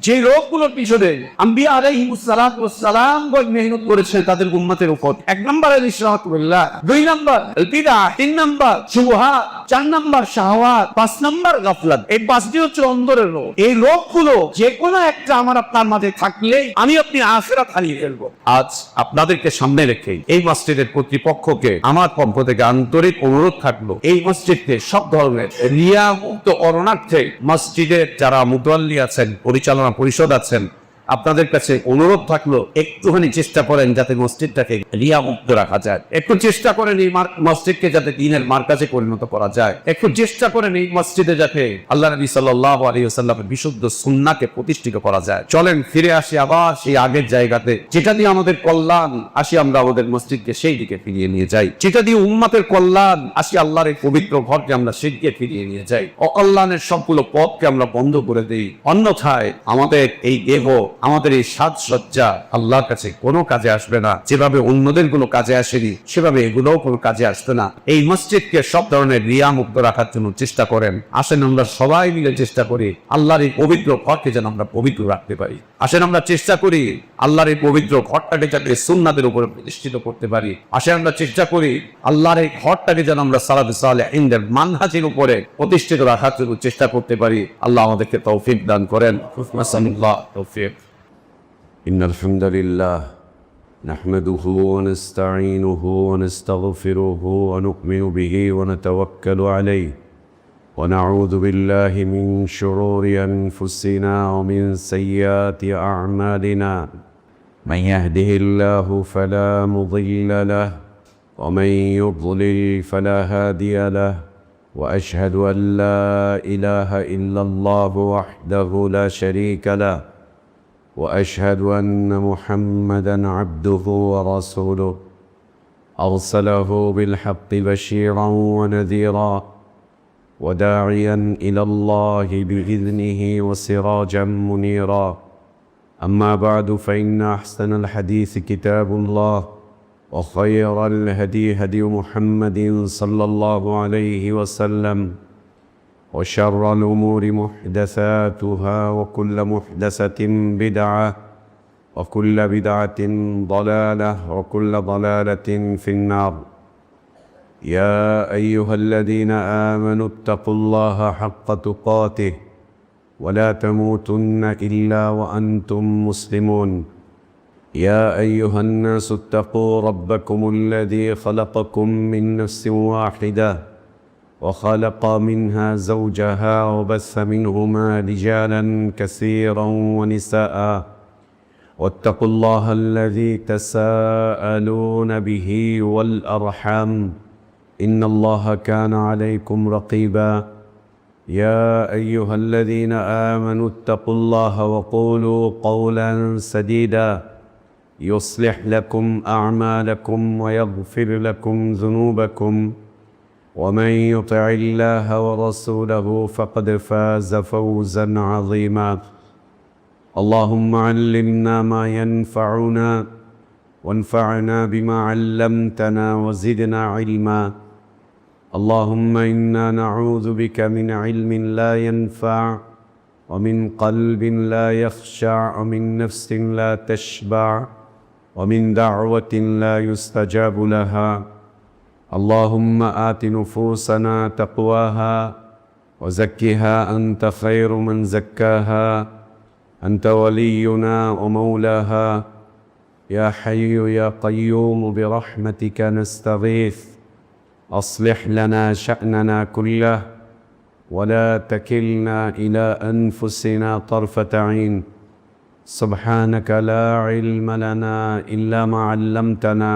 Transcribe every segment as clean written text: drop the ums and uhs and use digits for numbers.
যে লোকগুলোর পিছনে আম্বিয়া আলাইহিস সালাতু ওয়াস সালাম মেহনত করেছেন তাদের উম্মতের উপর, 1 নম্বরে ইশরাকুল্লাহ, 2 নম্বর বিদআ, 3 নম্বর শুবহাত, 4 নম্বর শাহওয়াত, 5 নম্বর গাফলাত। এই 5টি হচ্ছে অন্তরের রোগ। এই রোগগুলো যে কোনো একটা আমার আপনার মাঝে থাকলেই আমি আপনি আখিরাত হারিয়ে ফেলবো। আজ আপনাদেরকে সামনে রেখে এই মসজিদের কর্তৃপক্ষকে আমার পক্ষ থেকে আন্তরিক অনুরোধ থাকলো, এই মসজিদকে সব ধরনের রিয়া মুক্ত করণার্থে মসজিদের যারা মুতাল্লি আছেন, পরিচালনা পরিষদ আছেন, আপনাদের কাছে অনুরোধ থাকলো একটুখানি চেষ্টা করেন যাতে মসজিদটাকে রিয়া মুক্ত রাখা যায়। একটু চেষ্টা করেন এই মসজিদকে যাতে দ্বীনের মার্কাজে পরিণত করা যায়। একটু চেষ্টা করেন এই মসজিদে যাতে আল্লাহ নবী সাল্লাল্লাহু আলাইহি ওয়াসাল্লামের বিশুদ্ধ সুন্নাহকে প্রতিষ্ঠিত করা যায়। চলেন ফিরে আসি আবার সেই আগের জায়গাতে, যেটা দিয়ে আমাদের কল্যাণ, আসি আমরা আমাদের মসজিদকে সেই দিকে ফিরিয়ে নিয়ে যাই। যেটা দিয়ে উম্মতের কল্যাণ, আসি আল্লাহর এই পবিত্র ঘরকে আমরা সেই দিকে ফিরিয়ে নিয়ে যাই। অকল্যাণের সবগুলো পথকে আমরা বন্ধ করে দিই। অন্যথায় আমাদের এই দেহ, আমাদের এই সাজসজ্জা আল্লাহর কাছে কোনো কাজে আসবে না। যেভাবে অন্যদের কোনো কাজে আসেনি সেভাবে এগুলোও কোনো কাজে আসবে না। এই মসজিদকে সব ধরনের রিয়া মুক্ত রাখার জন্য চেষ্টা করেন। আসেন আমরা সবাই মিলে চেষ্টা করি আল্লাহর এই পবিত্র ঘরকে যেন আমরা পবিত্র রাখতে পারি। আসেন আমরা চেষ্টা করি আল্লাহর এই পবিত্র ঘরটাকে যাতে সুন্নাতের উপরে প্রতিষ্ঠিত করতে পারি। আসেন আমরা চেষ্টা করি আল্লাহর এই ঘরটাকে যেন আমরা সালাফে সালেহিনদের মানহাজের উপরে প্রতিষ্ঠিত রাখার জন্য চেষ্টা করতে পারি। আল্লাহ আমাদেরকে তৌফিক দান করেন। নাসাল্লাহ তৌফিক। إن الحمد لله نحمده ونستعينه ونستغفره ونؤمن به ونتوكل عليه ونعوذ بالله من شرور أنفسنا ومن سيئات أعمالنا من يهده الله فلا مضل له ومن يضلل فلا هادي له وأشهد أن لا إله إلا الله وحده لا شريك له وأشهد أن محمدًا عبده ورسوله أرسله بالحق بشيرًا ونذيرًا وداعيًا إلى الله بإذنه وسراجًا منيرًا. أما بعد فإن أحسن الحديث كتاب الله وخير الهدي هدي محمد صلى الله عليه وسلم وشر الأمور محدثاتها وكل محدثة بدعة وكل بدعة ضلالة وكل ضلالة في النار. يا أيها الذين آمنوا اتقوا الله حق تقاته ولا تموتن إلا وأنتم مسلمون. يا أيها الناس اتقوا ربكم الذي خلقكم من نفس واحدة وخلق منها زوجها وبث منهما رجالا كثيرا ونساء واتقوا الله الذي تساءلون به والأرحام إن الله كان عليكم رقيبا. يا أيها الذين آمنوا اتقوا الله وقولوا قولا سديدا يصلح لكم أعمالكم ويغفر لكم ذنوبكم ومن يطع الله ورسوله فقد فاز فوزا عظيما. اللهم علمنا ما ينفعنا وانفعنا بما علمتنا وزدنا علما. اللهم إنا نعوذ بك من علم لا ينفع ومن قلب لا يخشع ومن نفس لا تشبع ومن دعوة لا يستجاب لها. اللهم آت نفوسنا تقواها وزكها أنت خير من زكاها أنت ولينا ومولاها. يا حي يا قيوم برحمتك نستغيث أصلح لنا شأننا كله ولا تكلنا إلى أنفسنا طرفة عين. سبحانك لا علم لنا إلا ما علمتنا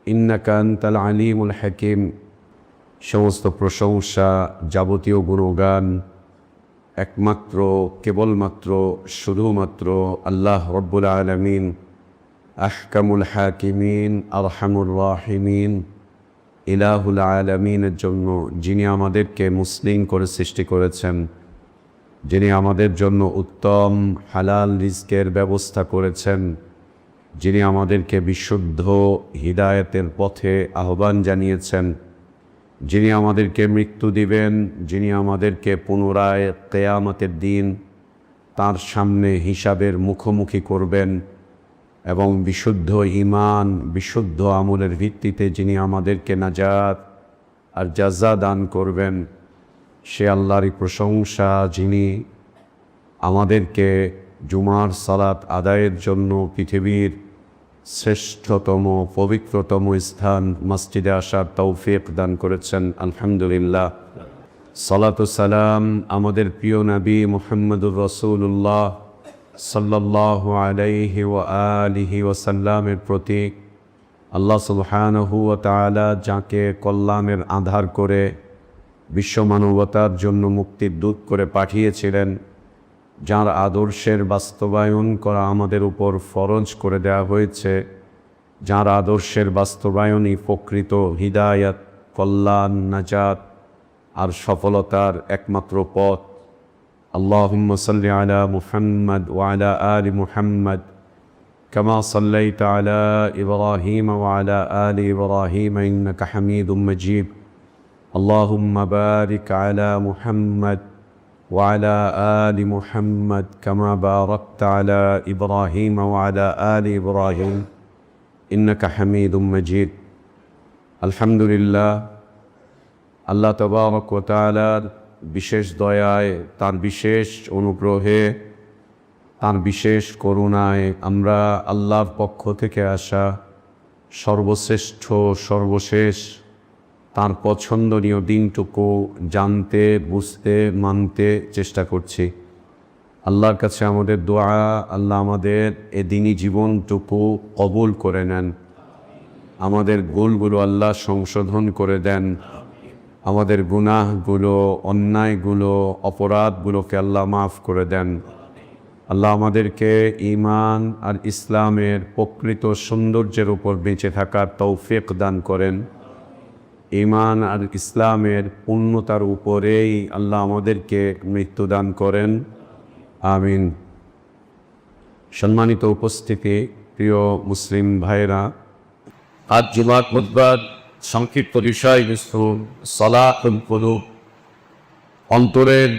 إنك أنت العليم الحكيم. সমস্ত প্রশংসা, যাবতীয় গুণগান একমাত্র কেবলমাত্র শুধুমাত্র আল্লাহ রব্বুল আলামিন, আহকামুল হাকিমিন, আরহামুর রাহিমিন, ইলাহুল আলামিনের জন্য, যিনি আমাদেরকে মুসলিম করে সৃষ্টি করেছেন, যিনি আমাদের জন্য উত্তম হালাল রিজকের ব্যবস্থা করেছেন, যিনি আমাদেরকে বিশুদ্ধ হিদায়াতের পথে আহ্বান জানিয়েছেন, যিনি আমাদেরকে মৃত্যু দিবেন, যিনি আমাদেরকে পুনরায় কিয়ামতের দিন তার সামনে হিসাবের মুখোমুখি করবেন এবং বিশুদ্ধ ঈমান, বিশুদ্ধ আমলের ভিত্তিতে যিনি আমাদেরকে নাজাত আর জাযা দান করবেন, সে আল্লাহরই প্রশংসা, যিনি আমাদেরকে জুমার সালাত আদায়ের জন্য পৃথিবীর শ্রেষ্ঠতম পবিত্রতম স্থান মসজিদে আসার তৌফিক দান করেছেন। আলহামদুলিল্লাহ। সালাতু সালাম আমাদের প্রিয় নবী মুহাম্মদুর রাসূলুল্লাহ সাল্লাল্লাহু আলাইহি ওয়া আলিহি ওয়াসাল্লামের প্রতি। আল্লাহ সুবহানাহু ওয়া তাআলা যাকে কল্যাণের আধার করে বিশ্ব মানবতার জন্য মুক্তির দূত করে পাঠিয়েছিলেন, যার আদর্শের বাস্তবায়ন করা আমাদের উপর ফরজ করে দেওয়া হয়েছে, যার আদর্শের বাস্তবায়নই প্রকৃত হিদায়াত, কল্যাণ, নাজাত আর সফলতার একমাত্র পথ। আল্লাহুম্মা সাল্লি আলা মুহাম্মদ ওয়া আলা আলি মুহাম্মদ কামা সাল্লাইতা আলা ইব্রাহিম ওয়া আলা আলি ইব্রাহিম ইন্নাকা হামিদুম মাজিদ। আল্লাহুম্মা বারিক আলা মুহাম্মদ وعلى آل محمد كما باركت على إبراهيم وعلى آل إبراهيم إنك حميد مجيد। الحمد لله। আল্লাহ তাবারক ওয়া তাআলার বিশেষ দয়ায়, তার বিশেষ অনুগ্রহে, তার বিশেষ করুণায় আমরা আল্লাহর পক্ষ থেকে আসা সর্বশ্রেষ্ঠ, সর্বশেষ, তার পছন্দনীয় দিনটুকু জানতে, বুঝতে, মানতে চেষ্টা করছি। আল্লাহর কাছে আমাদের দোয়া, আল্লাহ আমাদের এ দিনই জীবনটুকু কবুল করে নেন। আমাদের ভুলগুলো আল্লাহ সংশোধন করে দেন। আমাদের গুনাহগুলো, অন্যায়গুলো, অপরাধগুলোকে আল্লাহ মাফ করে দেন। আল্লাহ আমাদেরকে ঈমান আর ইসলামের প্রকৃত সৌন্দর্যের উপর বেঁচে থাকার তৌফিক দান করেন। ঈমান আর ইসলামের পূর্ণতার উপরেই আল্লাহ আমাদেরকে মৃত্যু দান করেন। আমিন। সম্মানিত উপস্থিতি, প্রিয় মুসলিম ভাইরা, আজ জুমার খুতবার সংক্ষিপ্ত বিষয়বস্তু সালাতুল কুলুব, অন্তরের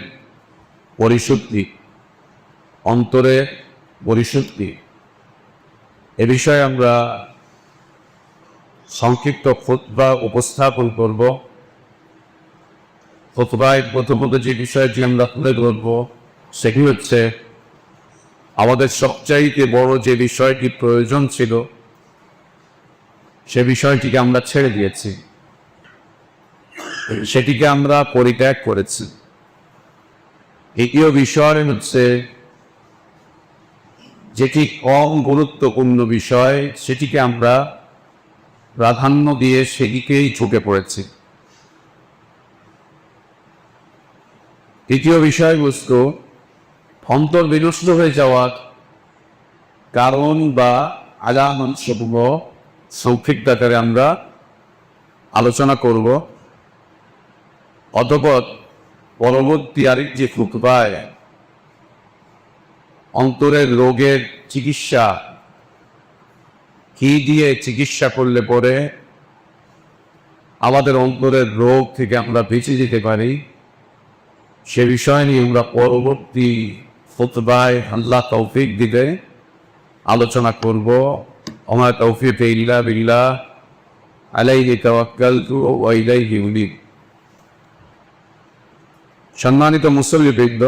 পরিশুদ্ধি। অন্তরের পরিশুদ্ধি এ বিষয়ে আমরা সংক্ষিপ্ত খুতবা উপস্থাপন করব। খুতবায় প্রথমত যে বিষয়টি আমরা তুলে ধরব সেটি হচ্ছে আমাদের সবচাইতে বড় যে বিষয়টি প্রয়োজন ছিল সে বিষয়টিকে আমরা ছেড়ে দিয়েছি, সেটিকে আমরা পরিত্যাগ করেছি। দ্বিতীয় বিষয় হচ্ছে যেটি কম গুরুত্বপূর্ণ বিষয় সেটিকে আমরা প্রাধান্য দিয়ে সেদিকেই ঝুঁকে পড়েছি। তৃতীয় বিষয়বস্তু অন্তর বিনষ্ট হয়ে যাওয়ার কারণ বা আলামত সমূহ সংক্ষিপ্ত আকারে আমরা আলোচনা করব। অতঃপর পরবর্তী আরেক যে খুতবায় অন্তরের রোগের চিকিৎসা, কি দিয়ে চিকিৎসা করলে পরে আমাদের অন্তরের রোগ থেকে আমরা বেঁচে যেতে পারি, সে বিষয় নিয়ে আমরা পরবর্তী খুতবায় আল্লাহ তৌফিক দিলে আলোচনা করব। আমার তৌফিক ইল্লা বিল্লাহ, আলাইহি তাওয়াক্কালতু ওয়া ইলাইহি উনীব। সম্মানিত মুসল্লিবৃন্দ,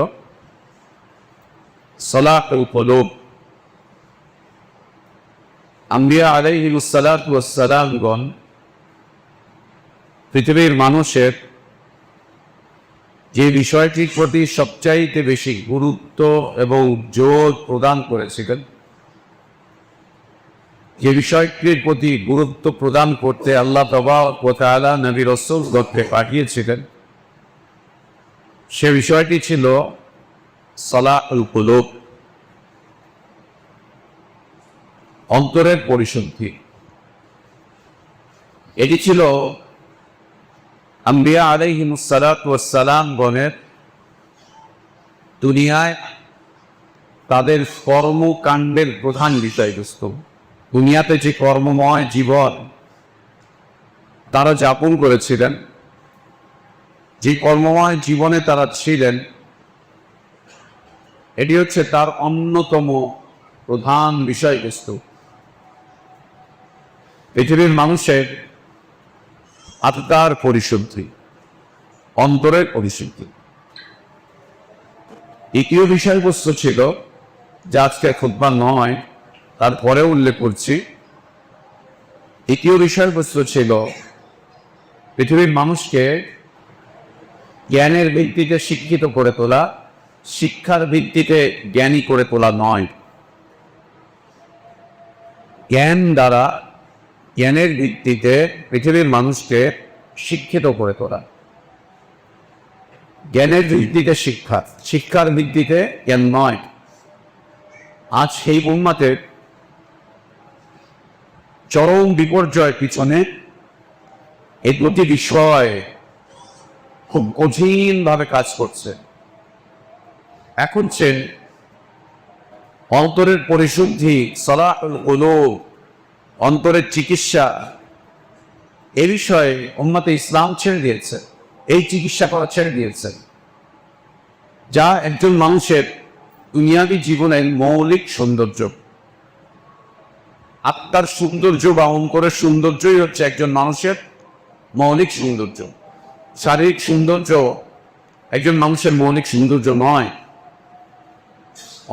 সালাতুল কুলুব, আম্বিয়া আলাইহিমুস সালাতু ওয়াস সালামগণ পৃথিবীর মানুষের যে বিষয়টির প্রতি সবচাইতে বেশি গুরুত্ব এবং জোর প্রদান করেছিলেন, যে বিষয়টির প্রতি গুরুত্ব প্রদান করতে আল্লাহ তাবারক ওয়া তাআলা নবী রাসূলগণকে পাঠিয়েছিলেন, সে বিষয়টি ছিল সালাতুল কুলুব, অন্তরের পরিশুদ্ধি। এটি ছিল আম্বিয়া আলাইহিমুস সালাতু ওয়াস সালাম গণের দুনিয়ায় তাদের কর্মকাণ্ডের প্রধান বিষয়বস্তু। দুনিয়াতে যে কর্মময় জীবন তারা যাপন করেছিলেন, যে কর্মময় জীবনে তারা ছিলেন, এটি হচ্ছে তার অন্যতম প্রধান বিষয়বস্তু। পৃথিবীর মানুষের আত্মার পরিশুদ্ধি, অন্তরের পরিশুদ্ধি। দ্বিতীয় বিষয়বস্তু ছিল, যা আজকে খুতবা নয়, তারপরে উল্লেখ করছি। দ্বিতীয় বিষয়বস্তু ছিল পৃথিবীর মানুষকে জ্ঞানের ভিত্তিতে শিক্ষিত করে তোলা, শিক্ষার ভিত্তিতে জ্ঞানী করে তোলা নয়। জ্ঞান দ্বারা, জ্ঞানের ভিত্তিতে পৃথিবীর মানুষকে শিক্ষিত করে তোলা। জ্ঞানের ভিত্তিতে শিক্ষা, শিক্ষার ভিত্তিতে জ্ঞান নয়। আজ সেই উম্মতের চরম বিপর্যয়ের পিছনে এই দুটি বিষয় খুব কঠিনভাবে কাজ করছে। এক হচ্ছে অন্তরের পরিশুদ্ধি, সালাহুল কুলুব, অন্তরের চিকিৎসা। এ বিষয়ে উম্মতে ইসলাম ছেড়ে দিয়েছে, এই চিকিৎসা করা ছেড়ে দিয়েছে, যা একজন মানুষের দুনিয়াবী জীবনের মৌলিক সৌন্দর্য। আত্মার সৌন্দর্য বা অন্তরের সৌন্দর্যই হচ্ছে একজন মানুষের মৌলিক সৌন্দর্য। শারীরিক সৌন্দর্য একজন মানুষের মৌলিক সৌন্দর্য নয়।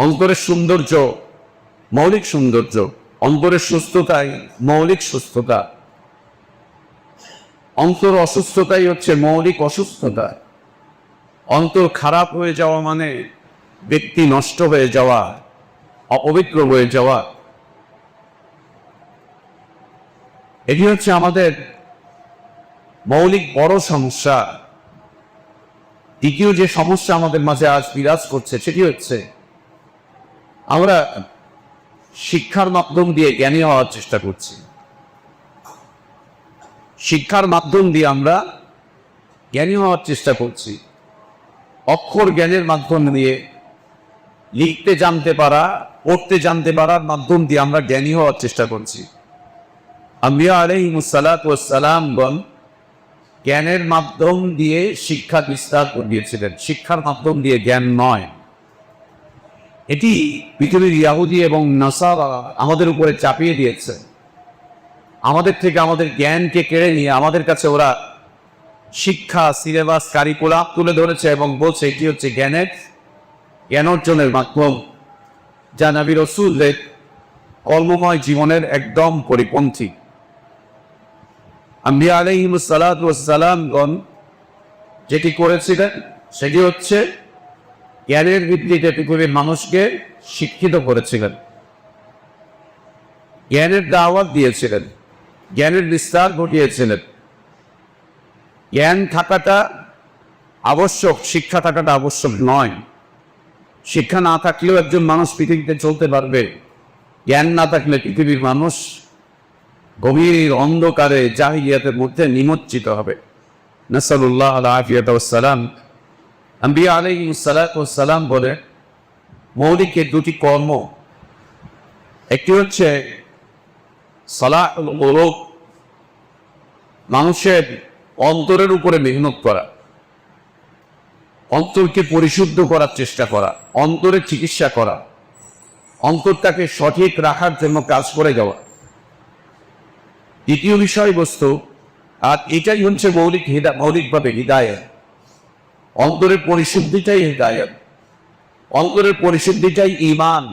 অন্তরের সৌন্দর্য মৌলিক সৌন্দর্য, অন্তরের সুস্থতাই মৌলিক সুস্থতা। অন্তর অসুস্থতাই হচ্ছে মৌলিক অসুস্থতা। অন্তর খারাপ হয়ে যাওয়া মানে ব্যক্তি নষ্ট হয়ে যাওয়া, অপবিত্র হয়ে যাওয়া। এটি হচ্ছে আমাদের মৌলিক বড় সমস্যা। দ্বিতীয় যে সমস্যা আমাদের মাঝে আজ বিরাজ করছে, সেটি হচ্ছে আমরা শিক্ষার মাধ্যম দিয়ে জ্ঞানী হওয়ার চেষ্টা করছি। শিক্ষার মাধ্যম দিয়ে আমরা জ্ঞানী হওয়ার চেষ্টা করছি। অক্ষর জ্ঞানের মাধ্যম দিয়ে, লিখতে জানতে পারা, পড়তে জানতে পারার মাধ্যম দিয়ে আমরা জ্ঞানী হওয়ার চেষ্টা করছি। আম্বিয়া আলাইহিমুস সালাতু ওয়াস সালামগণ জ্ঞানের মাধ্যম দিয়ে শিক্ষা বিস্তার করিয়েছিলেন, শিক্ষার মাধ্যম দিয়ে জ্ঞান নয়। এটি পৃথিবীর ইহুদি এবং নাসারা আমাদের উপরে চাপিয়ে দিয়েছে। আমাদের থেকে আমাদের জ্ঞানকে কেড়ে নিয়ে আমাদের কাছে ওরা শিক্ষা, সিলেবাস, কারিকুলাম তুলে ধরেছে এবং বলছে এটি হচ্ছে জ্ঞান অর্জনের মাধ্যম, যা নবী রাসূলদের কর্মময় জীবনের একদম পরিপন্থী। আম্বিয়া আলাইহিমুস সালাতু ওয়াস সালামগণ যেটি করেছিলেন সেটি হচ্ছে জ্ঞানের ভিত্তিতে পৃথিবীর মানুষকে শিক্ষিত করেছিলেন, জ্ঞানের দাওয়াত দিয়েছিলেন, জ্ঞানের বিস্তার ঘটিয়েছিলেন। জ্ঞান থাকাটা আবশ্যক, শিক্ষা থাকাটা আবশ্যক নয়। শিক্ষা না থাকলেও একজন মানুষ পৃথিবীতে চলতে পারবে। জ্ঞান না থাকলে পৃথিবীর মানুষ গভীর অন্ধকারে জাহিলিয়াতের মধ্যে নিমজ্জিত হবে। নাসালুল্লাহ আল আফিয়াত ওয়াস সালাম। আম্বিয়া আলাইহিস সালাতু ওয়াস সালাম বলে মৌলিক দুটি কর্ম, একটি হচ্ছে সালাহুল কুলুব, মানুষের অন্তরের উপরে মেহনত করা, অন্তরকে পরিশুদ্ধ করার চেষ্টা করা, অন্তরের চিকিৎসা করা, অন্তরটাকে সঠিক রাখার জন্য কাজ করে যাওয়া। দ্বিতীয় বিষয়বস্তু, আর এটাই হচ্ছে মৌলিকভাবে হিদায়াত। অন্তরের পরিশুদ্ধিটাই হিদায়াত, অন্তরের পরিশুদ্ধিটাই ঈমান,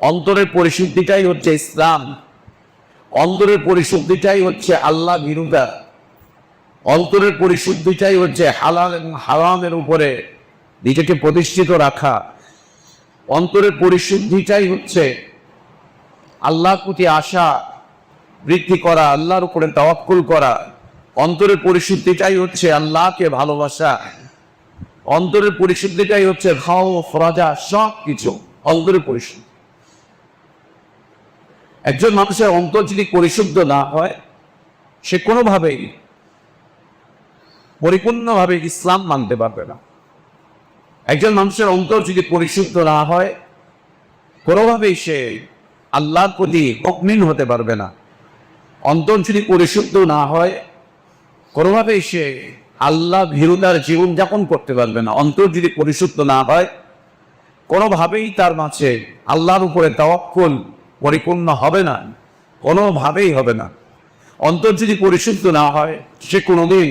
অন্তরের পরিশুদ্ধিটাই হচ্ছে ইসলাম, অন্তরের পরিশুদ্ধিটাই হচ্ছে আল্লাহ ভীরুতা, অন্তরের পরিশুদ্ধিটাই হচ্ছে হালাল এবং হারামের উপরে নিজেকে প্রতিষ্ঠিত রাখা, অন্তরের পরিশুদ্ধিটাই হচ্ছে আল্লাহর প্রতি আশা বৃদ্ধি করা, আল্লাহর উপরে তাওয়াক্কুল করা, অন্তরের পরিশুদ্ধিটাই হচ্ছে আল্লাহকে ভালোবাসা, অন্তরের পরিশুদ্ধিটাই হচ্ছে খাওফ, রাজা, সব কিছু অন্তরের পরিশুদ্ধি। একজন মানুষের অন্তর যদি পরিশুদ্ধ না হয়, সে কোনোভাবেই পরিপূর্ণভাবে ইসলাম মানতে পারবে না। একজন মানুষের অন্তর যদি পরিশুদ্ধ না হয়, কোনোভাবেই সে আল্লাহর প্রতি মুমিন হতে পারবে না। অন্তর যদি পরিশুদ্ধ না হয়, কোনোভাবেই সে আল্লাহ ভীরুতার জীবনযাপন করতে পারবে না। অন্তর যদি পরিশুদ্ধ না হয়, কোনোভাবেই তার মাঝে আল্লাহর উপরে তাওয়াক্কুল পরিপূর্ণ হবে না, কোনোভাবেই হবে না। অন্তর যদি পরিশুদ্ধ না হয়, সে কোনোদিন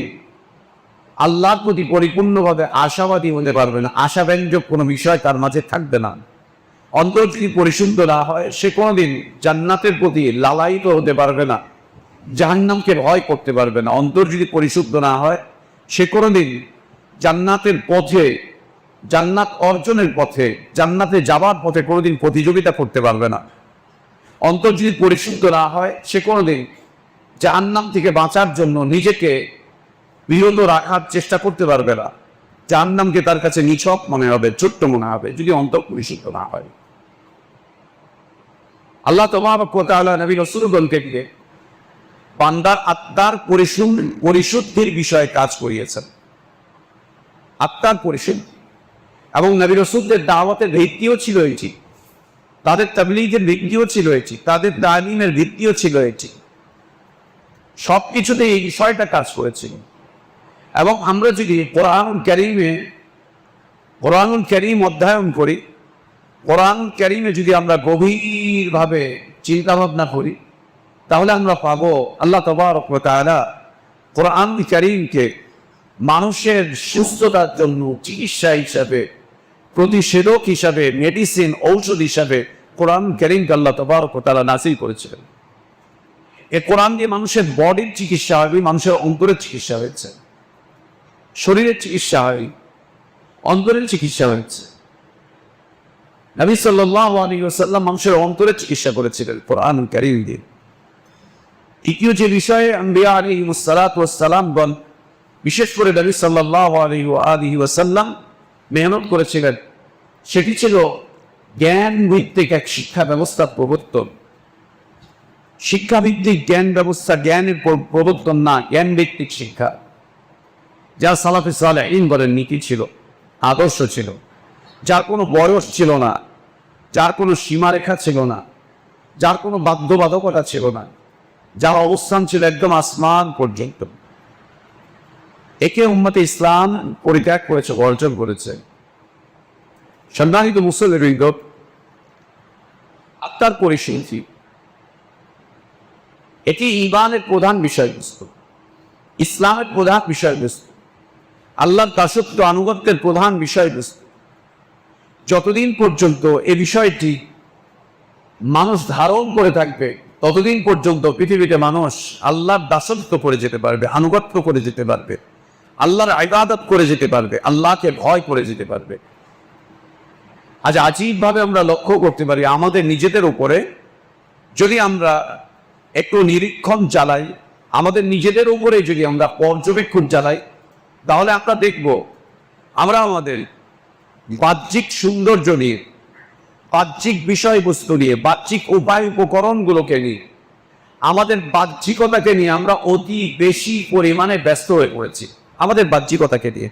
আল্লাহর প্রতি পরিপূর্ণভাবে আশাবাদী হতে পারবে না, আশাব্যঞ্জক কোনো বিষয় তার মাঝে থাকবে না। অন্তর যদি পরিশুদ্ধ না হয়, সে কোনোদিন জান্নাতের প্রতি লালায়িত হতে পারবে না, জাহান্নামকে ভয় করতে পারবে না। অন্তর যদি পরিশুদ্ধ না হয়, সে কোনোদিন জান্নাতের পথে, জান্নাত অর্জনের পথে, জান্নাতে যাবার পথে কোনোদিন প্রতিযোগিতা করতে পারবে না। অন্তর যদি পরিশুদ্ধ না হয়, সে কোনোদিন জাহান্নাম থেকে বাঁচার জন্য নিজেকে বিরত রাখার চেষ্টা করতে পারবে না। জাহান্নামকে তার কাছে নিছক মনে হবে, ছোট্ট মনে হবে, যদি অন্তর পরিশুদ্ধ না হয়। আল্লাহ তাবারক ওয়া তাআলা নবী রাসূলগণকে দিয়ে বান্দার আত্মার পরিশুদ্ধির বিষয়ে কাজ করিয়েছেন, আত্মার পরিশুদ্ধি। এবং নবী রাসূলদের দাওয়াতের ভিত্তিও ছিল এটি, তাদের তাবলীগের ভিত্তিও ছিল এটি, তাদের তালিমের ভিত্তিও ছিল এটি। সবকিছুতে এই বিষয়টা কাজ করেছে। এবং আমরা যদি কোরআনুল কারীম অধ্যয়ন করি, কোরআনুল কারীমে যদি আমরা গভীরভাবে চিন্তা ভাবনা করি, তাহলে আমরা পাবো আল্লাহ তাবারক ওয়া তাআলা কোরআনুল কারীমকে মানুষের সুস্থতার জন্য চিকিৎসা হিসাবে, প্রতিষেধক হিসাবে, মেডিসিন, ঔষধ হিসাবে কোরআনুল কারীমকে আল্লাহ তাবারক ওয়া তাআলা নাযিল করেছিলেন। এই কোরআন দিয়ে মানুষের বডির চিকিৎসা হবে, মানুষের অন্তরের চিকিৎসা হয়েছে, শরীরের চিকিৎসা হয়, অন্তরের চিকিৎসা হয়েছে। নবী সাল্লাল্লাহু আলাইহি ওয়াসাল্লাম মানুষের অন্তরের চিকিৎসা করেছিলেন কোরআনুল কারীম দিয়ে। তৃতীয় যে বিষয়ে আম্বিয়া আলাইহিমুস সালাতু ওয়াস সালামগণ, বিশেষ করে নবী সাল্লাল্লাহু আলাইহি ওয়াসাল্লাম মেহনত করেছিলেন, সেটি ছিল জ্ঞান ভিত্তিক এক শিক্ষা ব্যবস্থার প্রবর্তন। শিক্ষাভিত্তিক জ্ঞান ব্যবস্থা, জ্ঞানের প্রবর্তন না, জ্ঞান ভিত্তিক শিক্ষা, যা সালাফে সালেহিন বলেন নীতি ছিল, আদর্শ ছিল, যার কোনো বয়স ছিল না, যার কোনো সীমারেখা ছিল না, যার কোনো বাধ্যবাধকতা ছিল না, যার অবস্থান ছিল একদম আসমান পর্যন্ত। একে উম্মতে ইসলাম পরিত্যাগ করেছে, বর্জন করেছে। সম্মানিত মুসলিমবৃন্দ, আত্মার পরিশুদ্ধি এটি ঈমানের প্রধান বিষয়বস্তু, ইসলামের প্রধান বিষয়বস্তু, আল্লাহর দাসত্ব আনুগত্যের প্রধান বিষয়বস্তু। যতদিন পর্যন্ত এ বিষয়টি মানুষ ধারণ করে থাকবে, ততদিন পর্যন্ত পৃথিবীতে মানুষ আল্লাহর দাসত্ব করে যেতে পারবে, আনুগত্য করে যেতে পারবে, আল্লাহর ইবাদত করে যেতে পারবে, আল্লাহকে ভয় করে যেতে পারবে। আজ আজীবভাবে আমরা লক্ষ্য করতে পারি আমাদের নিজেদের উপরে, যদি আমরা একটু নিরীক্ষণ চালাই, আমাদের নিজেদের উপরে যদি আমরা পর্যবেক্ষণ চালাই, তাহলে আমরা দেখব আমরা আমাদের বাহ্যিক সৌন্দর্য নিয়ে, বাহ্যিক বিষয়বস্তু নিয়ে, বাহ্যিক উপায় উপকরণগুলোকে নিয়ে, আমাদের বাহ্যিকতাকে নিয়ে আমরা অতি বেশি পরিমাণে ব্যস্ত হয়ে পড়েছি। আমাদের বাহ্যিকতাকে নিয়ে,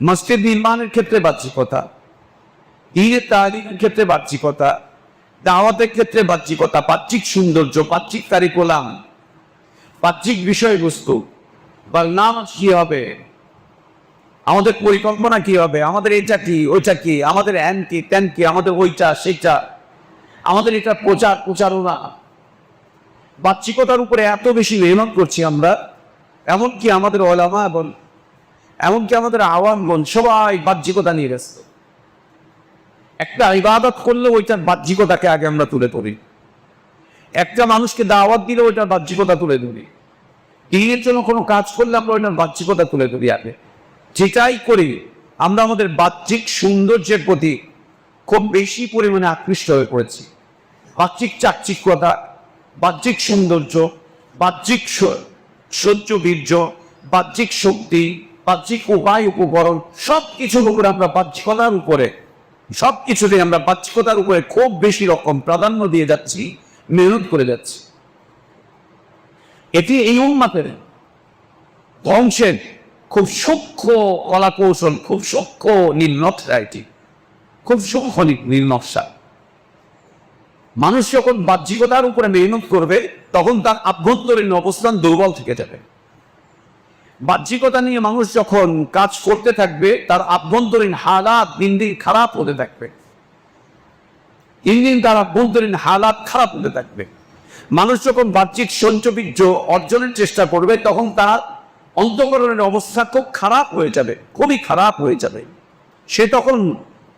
মসজিদ নির্মাণের ক্ষেত্রে বাহ্যিকতা, ঈদের তালিমের ক্ষেত্রে বাহ্যিকতা, দাওয়াতের ক্ষেত্রে বাহ্যিকতা, বাহ্যিক সৌন্দর্য, বাহ্যিক কারিকুলাম, বাহ্যিক বিষয়বস্তু, বা নাম কি হবে, আমাদের পরিকল্পনা কি হবে, আমাদের এটা কি ওইটা কি, আমাদের এন কি তেন কি, আমাদের ওইটা সেইটা, আমাদের এটা প্রচারণা, বাহ্যিকতার উপরে এত বেশি মেহনত করছি আমরা। এমনকি আমাদের ওলামা এবং এমনকি আমাদের আওয়ামগণ সবাই বাহ্যিকতা নিয়ে ব্যস্ত। একটা ইবাদত করলে ওইটার বাহ্যিকতাকে আগে আমরা তুলে ধরি, একটা মানুষকে দাওয়াত দিলে ওইটার বাহ্যিকতা তুলে ধরি, দিনের জন্য কোনো কাজ করলে আমরা ওইটার বাহ্যিকতা তুলে ধরি। আগে যেটাই করি আমরা আমাদের বাহ্যিক সৌন্দর্যের প্রতি খুব বেশি পরিমাণে আকৃষ্ট হয়ে পড়েছি। বাহ্যিক চাকচিক্যতা, বাহ্যিক সৌন্দর্য, বাহ্যিক সহ্য বীর্য, বাহ্যিক শক্তি, বাহ্যিক উপায় উপকরণ, সব কিছুর উপরে আমরা বাহ্যিকতার উপরে, সব কিছুতে আমরা বাহ্যিকতার উপরে খুব বেশি রকম প্রাধান্য দিয়ে যাচ্ছি, মেহনত করে যাচ্ছি। এটি এই উম্মতের ধ্বংসের খুব সূক্ষ্ম কলা কৌশল, খুব সূক্ষ্ম নীলনকশা, এটি খুব সূক্ষ্ম নীলনকশা। মানুষ যখন বাহ্যিকতার উপরে মেহনত করবে, তখন তার আভ্যন্তরীণ অবস্থান দুর্বল থেকে যাবে। বাহ্যিকতা নিয়ে মানুষ যখন কাজ করতে থাকবে, তার আভ্যন্তরীণ হালাত দিন দিন খারাপ হতে থাকবে। দিন দিন তার আভ্যন্তরীণ হালাত খারাপ হতে থাকবে। মানুষ যখন বাহ্যিক সঞ্চবীর্য অর্জনের চেষ্টা করবে, তখন তার অন্তঃকরণের অবস্থা খুব খারাপ হয়ে যাবে, খুবই খারাপ হয়ে যাবে। সে তখন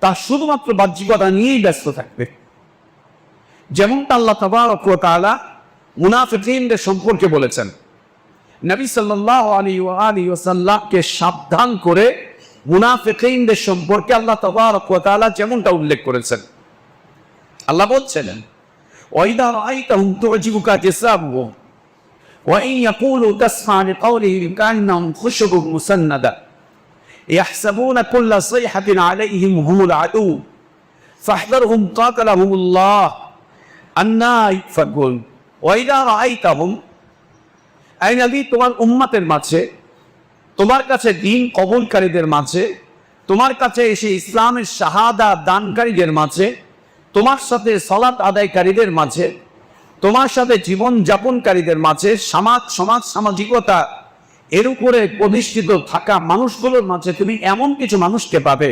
তার শুধুমাত্র বাহ্যিকতা নিয়েই ব্যস্ত থাকবে। যেমনটা আল্লাহ তাবারক ওয়া তাআলা মুনাফিকিনদের সম্পর্কে বলেছেন। নবী সাল্লাল্লাহু আলাইহি ওয়াসাল্লামকে সাবধান করে মুনাফিকিনদের সম্পর্কে আল্লাহ তাবারক ওয়া তাআলা যেমনটা উল্লেখ করেছেন। আল্লাহ বলছেন, ওয়াইদা রাআইতাহুম তু'জিবুকা জিসামুহুম ওয়া ইন ইয়াকুলু তাসমা লিকাওলিহিম কান্নাহুম খুশুবুম মুসান্নাদা ইয়াহসাবুনা কুল্লা সাইহাতিন আলাইহিম হুমুল আদু ফাহদারহুম কাতালাহুমুল্লাহ আন্না ইউফাকুন। ওয়াইদা রাআইতাহুম, এই নবী তোমার উম্মতের মাঝে, তোমার কাছে দ্বীন কবুলকারীদের মাঝে, তোমার কাছে এসে ইসলামের শাহাদা দানকারীদের মাঝে, তোমার সাথে সালাত আদায়কারীদের মাঝে, তোমার সাথে জীবন যাপনকারীদের মাঝে, সামাজিকতা এর উপরে প্রতিষ্ঠিত থাকা মানুষগুলোর মাঝে তুমি এমন কিছু মানুষকে পাবে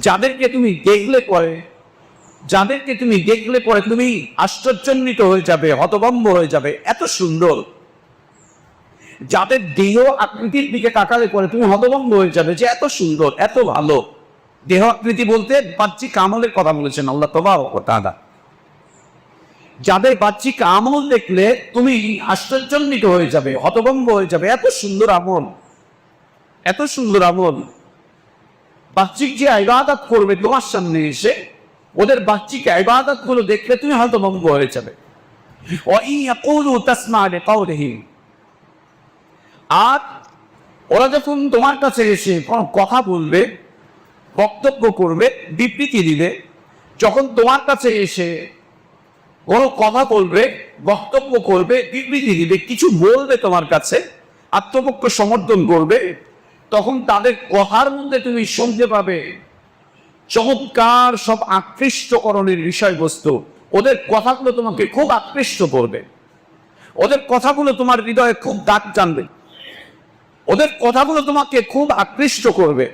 যাদেরকে তুমি দেখলে পরে তুমি আশ্চর্যান্বিত হয়ে যাবে, হতভম্ব হয়ে যাবে। এত সুন্দর, যাদের দেহ আকৃতির দিকে তাকালে পরে তুমি হতভম্ব হয়ে যাবে যে এত সুন্দর, এত ভালো। দেহ আকৃতি বলতে বাহ্যিক আমলের কথা বলেছেন আল্লাহ তাবারক ওয়া তাআলা। যাদের বাহ্যিক আমল দেখলে তুমি আশ্চর্যান্বিত হয়ে যাবে, হতভম্ব হয়ে যাবে। এত সুন্দর আমল, এত সুন্দর আমল। বাহ্যিক যে ইবাদত করবে তোমার সামনে এসে, ওদের বাহ্যিক ইবাদত গুলো দেখলে তুমি হতভম্ব হয়ে যাবে। ওয়া ইন ইয়াকুলু তাসমা লিকাওলিহিম, আর ওরা যখন তোমার কাছে এসে কোনো কথা বলবে, বক্তব্য করবে, বিবৃতি দিবে, যখন তোমার কাছে এসে কোনো কথা বলবে, বক্তব্য করবে, বিবৃতি দিবে, কিছু বলবে তোমার কাছে, আত্মপক্ষ সমর্থন করবে, তখন তাদের কথার মধ্যে তুমি শুনতে পাবে চমৎকার সব আকৃষ্টকরণের বিষয়বস্তু। ওদের কথাগুলো তোমাকে খুব আকৃষ্ট করবে, ওদের কথাগুলো তোমার হৃদয়ে খুব দাগ টানবে, ওদের কথাগুলো তোমাকে খুব আকৃষ্ট করবে,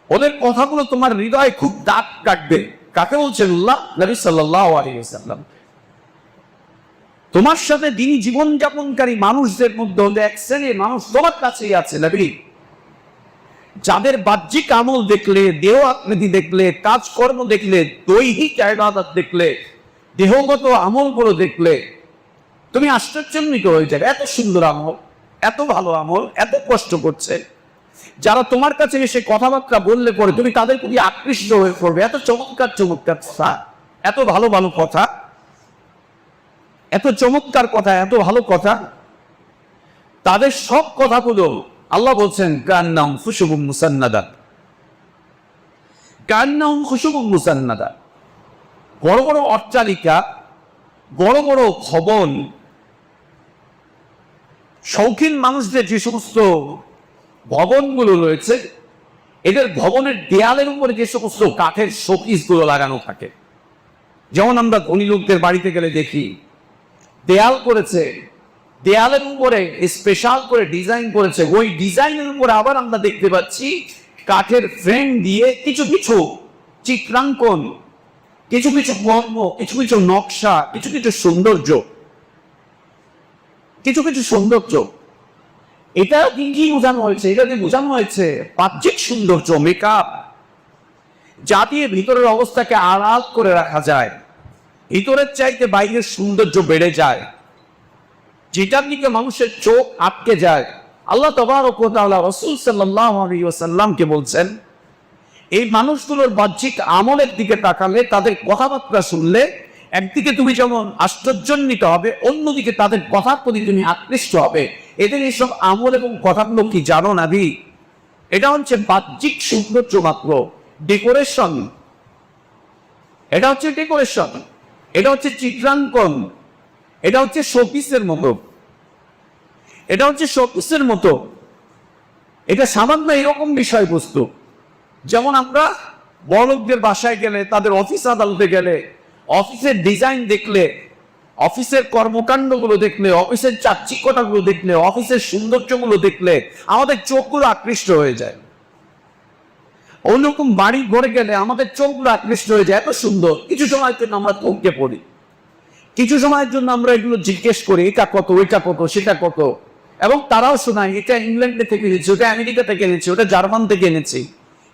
ওদের কথাগুলো তোমার হৃদয়ে খুব দাগ কাটবে। কাকে বলছেন আল্লাহ? নবী সাল্লাল্লাহু আলাইহি ওয়াসাল্লাম। তোমার সাথে দিনই জীবন যাপনকারী মানুষদের মধ্যে এক শ্রেণীর মানুষ তোমার কাছেই আছে নবী, যাদের বাহ্যিক আমল দেখলে, দেহ আকৃতি দেখলে, কাজকর্ম দেখলে, দৈহিক ইবাদত দেখলে, দেহগত আমলগুলো দেখলে তুমি আশ্চর্যান্বিত হয়ে যাবে। এত সুন্দর আমল, এত ভালো আমল, এত কষ্ট করছে। যারা তোমার কাছে এসে কথাবার্তা বললে পরে তুমি তাদের প্রতি আকৃষ্ট হয়ে পড়বে। এত চমৎকার চমৎকার কথা, এত ভালো ভালো কথা, এত চমৎকার কথা, এত ভালো কথা। তাদের সব কথাগুলো আল্লাহ বলছেন কান্নাহুম খুশুবুম মুসান্নাদা, কান্নাহুম খুশুবুম মুসান্নাদা। বড় বড় অট্টালিকা, বড় বড় ভবন, শৌখিন মানুষদের যে সমস্ত ভবনগুলো রয়েছে, এদের ভবনের দেয়ালের উপরে যে সমস্ত কাঠের শোপিস গুলো লাগানো থাকে, যেমন আমরা ধনী লোকদের বাড়িতে গেলে দেখি দেয়াল করেছে, দেয়ালের উপরে স্পেশাল করে ডিজাইন করেছে, ওই ডিজাইনের উপরে আবার আমরা দেখতে পাচ্ছি কাঠের ফ্রেম দিয়ে কিছু কিছু চিত্রাঙ্কন, কিছু কিছু বর্ণ, কিছু কিছু নকশা, কিছু কিছু সৌন্দর্য, কিছু কিছু সৌন্দর্য। এটা কি বোঝানো হয়েছে? এটা দিয়ে বোঝানো হয়েছে বাহ্যিক সৌন্দর্য, মেকআপ, যা দিয়ে ভিতরের অবস্থাকে আড়াল করে রাখা যায়, ভিতরের চাইতে বাইরের সৌন্দর্য বেড়ে যায়, যেটার দিকে মানুষের চোখ আটকে যায়। আল্লাহ তাবারক ওয়া তাআলা রাসূল সাল্লাল্লাহু আলাইহি ওয়াসাল্লামকে বলছেন, এই মানুষগুলোর বাহ্যিক আমলের দিকে তাকালে, তাদের কথাবার্তা শুনলে একদিকে তুমি যেমন আশ্চর্যান্বিত হবে, অন্যদিকে তাদের কথার প্রতি তুমি আকৃষ্ট হবে। এদের এইসব আমল এবং কথাগুলো কি জানো নবী? এটা হচ্ছে বাহ্যিক সৌন্দর্য মাত্র, ডেকোরেশন। এটা হচ্ছে ডেকোরেশন, এটা হচ্ছে চিত্রাঙ্কন, এটা হচ্ছে শোপিসের মতো, এটা হচ্ছে শোপিসের মতো। এটা সামান্য এরকম বিষয়বস্তু, যেমন আমরা বড়লোকদের বাসায় গেলে, তাদের অফিস আদালতে গেলে, অফিসের ডিজাইন দেখলে অফিসের কর্মকাণ্ডগুলো দেখলে, অফিসের চাকচিক্যতাগুলো দেখলে, অফিসের সৌন্দর্যগুলো দেখলে আমাদের চোখগুলো আকৃষ্ট হয়ে যায়। অন্যরকম বাড়ি ঘরে গেলে আমাদের চোখগুলো আকৃষ্ট হয়ে যায়, এত সুন্দর। কিছু সময়ের জন্য আমরা থমকে পড়ি, কিছু সময়ের জন্য আমরা এগুলো জিজ্ঞেস করি, এটা কত, ওইটা কত, সেটা কত, এবং তারাও শোনায় এটা ইংল্যান্ডে থেকে এনেছি, ওটা আমেরিকা থেকে এনেছি, ওটা জার্মান থেকে এনেছি,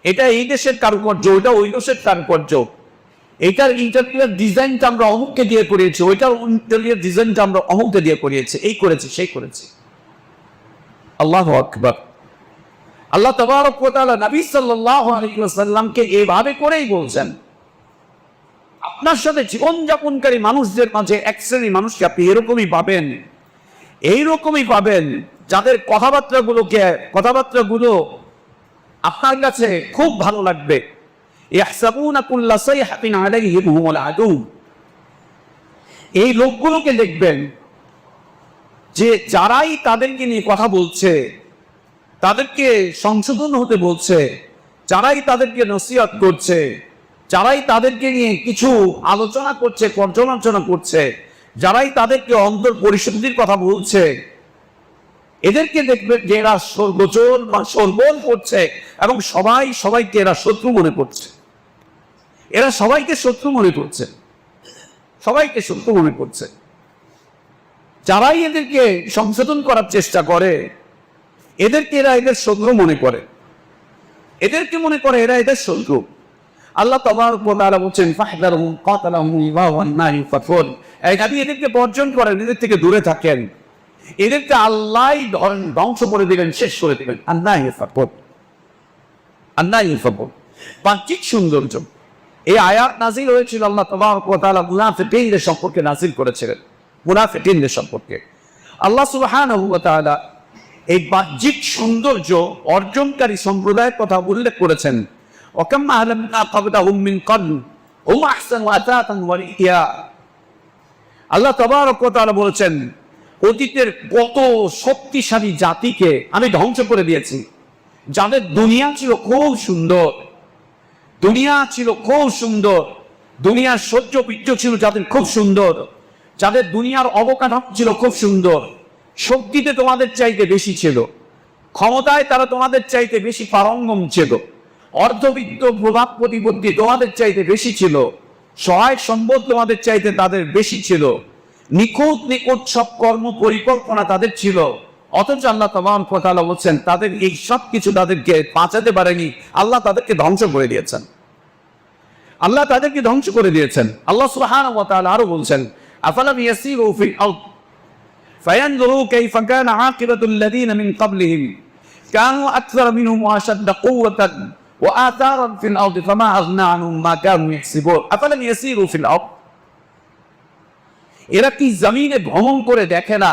এটা এই দেশের কারুকার্য, ওটা ওই দেশের কারুকার্য, এটার ইন্টারিয়ার ডিজাইনটা আমরা অমুককে দিয়ে করিয়েছি, ওইটার ইন্টারিয়ার ডিজাইনটা আমরা অমুককে দিয়ে করিয়েছি, এই করেছি সেই করেছি। আল্লাহু আকবার। আল্লাহ তাবারক ওয়া তাআলা নবী সাল্লাল্লাহু আলাইহি ওয়াসাল্লামকে এইভাবে করেই বলছেন, আপনার সাথে জীবনযাপনকারী মানুষদের মাঝে এক শ্রেণীর মানুষকে আপনি এরকমই পাবেন, এইরকমই পাবেন, যাদের কথাবার্তাগুলো আপনার কাছে খুব ভালো লাগবে। ইয়াহসাবুনা কুল্লা সাইহাতিন আলাইহিম হুমুল আদু। এই লোকগুলোকে দেখবেন যে যারাই তাদেরকে নিয়ে কথা বলছে, তাদেরকে সংশোধন হতে বলছে, যারাই তাদেরকে নসিহত করছে, যারাই তাদেরকে নিয়ে কিছু আলোচনা করছে, পর্যালোচনা করছে, যারাই তাদেরকে অন্তর পরিশুদ্ধির কথা বলছে, এদেরকে দেখবেন যে এরা সর্বজোর বা সর্বল করছে এবং সবাইকে এরা শত্রু মনে করছে। এরা সবাইকে শত্রু মনে করছে, সবাইকে শত্রু মনে করছে। যারাই এদেরকে সংশোধন করার চেষ্টা করে, এদেরকে এরা এদের শত্রু মনে করে, এদেরকে মনে করে এরা এদের শত্রু। আল্লাহ তাবারক ওয়া তাআলা বলেন ফাহদারহুম কাতালাহুম ওয়া ওয়ান্না ইউফাকুন। এই নবী এদেরকে বর্জন করেন, এদের থেকে দূরে থাকেন, এদেরকে আল্লাহই ধ্বংস করে দিবেন, শেষ করে দিবেন। আল্লাহ ইউফাকুন, আল্লাহ ইউফাকুন। বাহ্যিক সৌন্দর্য। এই আয়াত নাযিল হয়েছিল আল্লাহ তাবারক ওয়া তাআলা মুনাফিকদের সম্পর্কে নাযিল করেছিলেন, মুনাফিকদের সম্পর্কে। আল্লাহ সুবহানাহু ওয়া তাআলা এই বাহ্যিক সৌন্দর্য অর্জনকারী সম্প্রদায়ের কথা উল্লেখ করেছেন। وكم أهلكنا قبلهم من قرن هم أحسن أثاثا ورئيا। আল্লাহ তাবারক ওয়া তাআলা বলেছেন, অতীতের কত শক্তিশালী জাতিকে আমি ধ্বংস করে দিয়েছি, যাদের দুনিয়া ছিল খুব সুন্দর, দুনিয়া ছিল খুব সুন্দর, দুনিয়ার সহ্য বিজ্ঞ ছিল যাদের খুব সুন্দর, যাদের দুনিয়ার অবকাঠামো ছিল খুব সুন্দর, শক্তিতে তোমাদের চাইতে বেশি ছিল, ক্ষমতায় তারা তোমাদের চাইতে বেশি পারঙ্গম ছিল, অর্ধবিত্ত প্রভাব প্রতিপত্তি তোমাদের চাইতে বেশি ছিল, সহায় সম্পদ তোমাদের চাইতে তাদের বেশি ছিল, নিখুঁত সব কর্ম পরিকল্পনা তাদের ছিল। অথচ আল্লাহ তাবারক ওয়া তাআলা বলছেন তাদের এই সব কিছু তাদেরকে বাঁচাতে পারেনি, আল্লাহ তাদেরকে ধ্বংস করে দিয়েছেন, আল্লাহ তাদেরকে ধ্বংস করে দিয়েছেন। আল্লাহ সুবহানাহু ওয়া তাআলা আরো বলছেন, আফালাম ইয়াসিরু ফিল আরদ ফায়ানজুরু কাইফা কানা আকিবাতুল লাযিনা মিন ক্বাবলিহিম কানু আকসারা মিনহুম ওয়া আশাদ্দা কুওয়াতান وآثارا في الأرض فما أغنى عنهم ما كانوا يكسبون أفلم يسيروا في الأرض। এরা কি জমিনে ভ্রমণ করে দেখে না,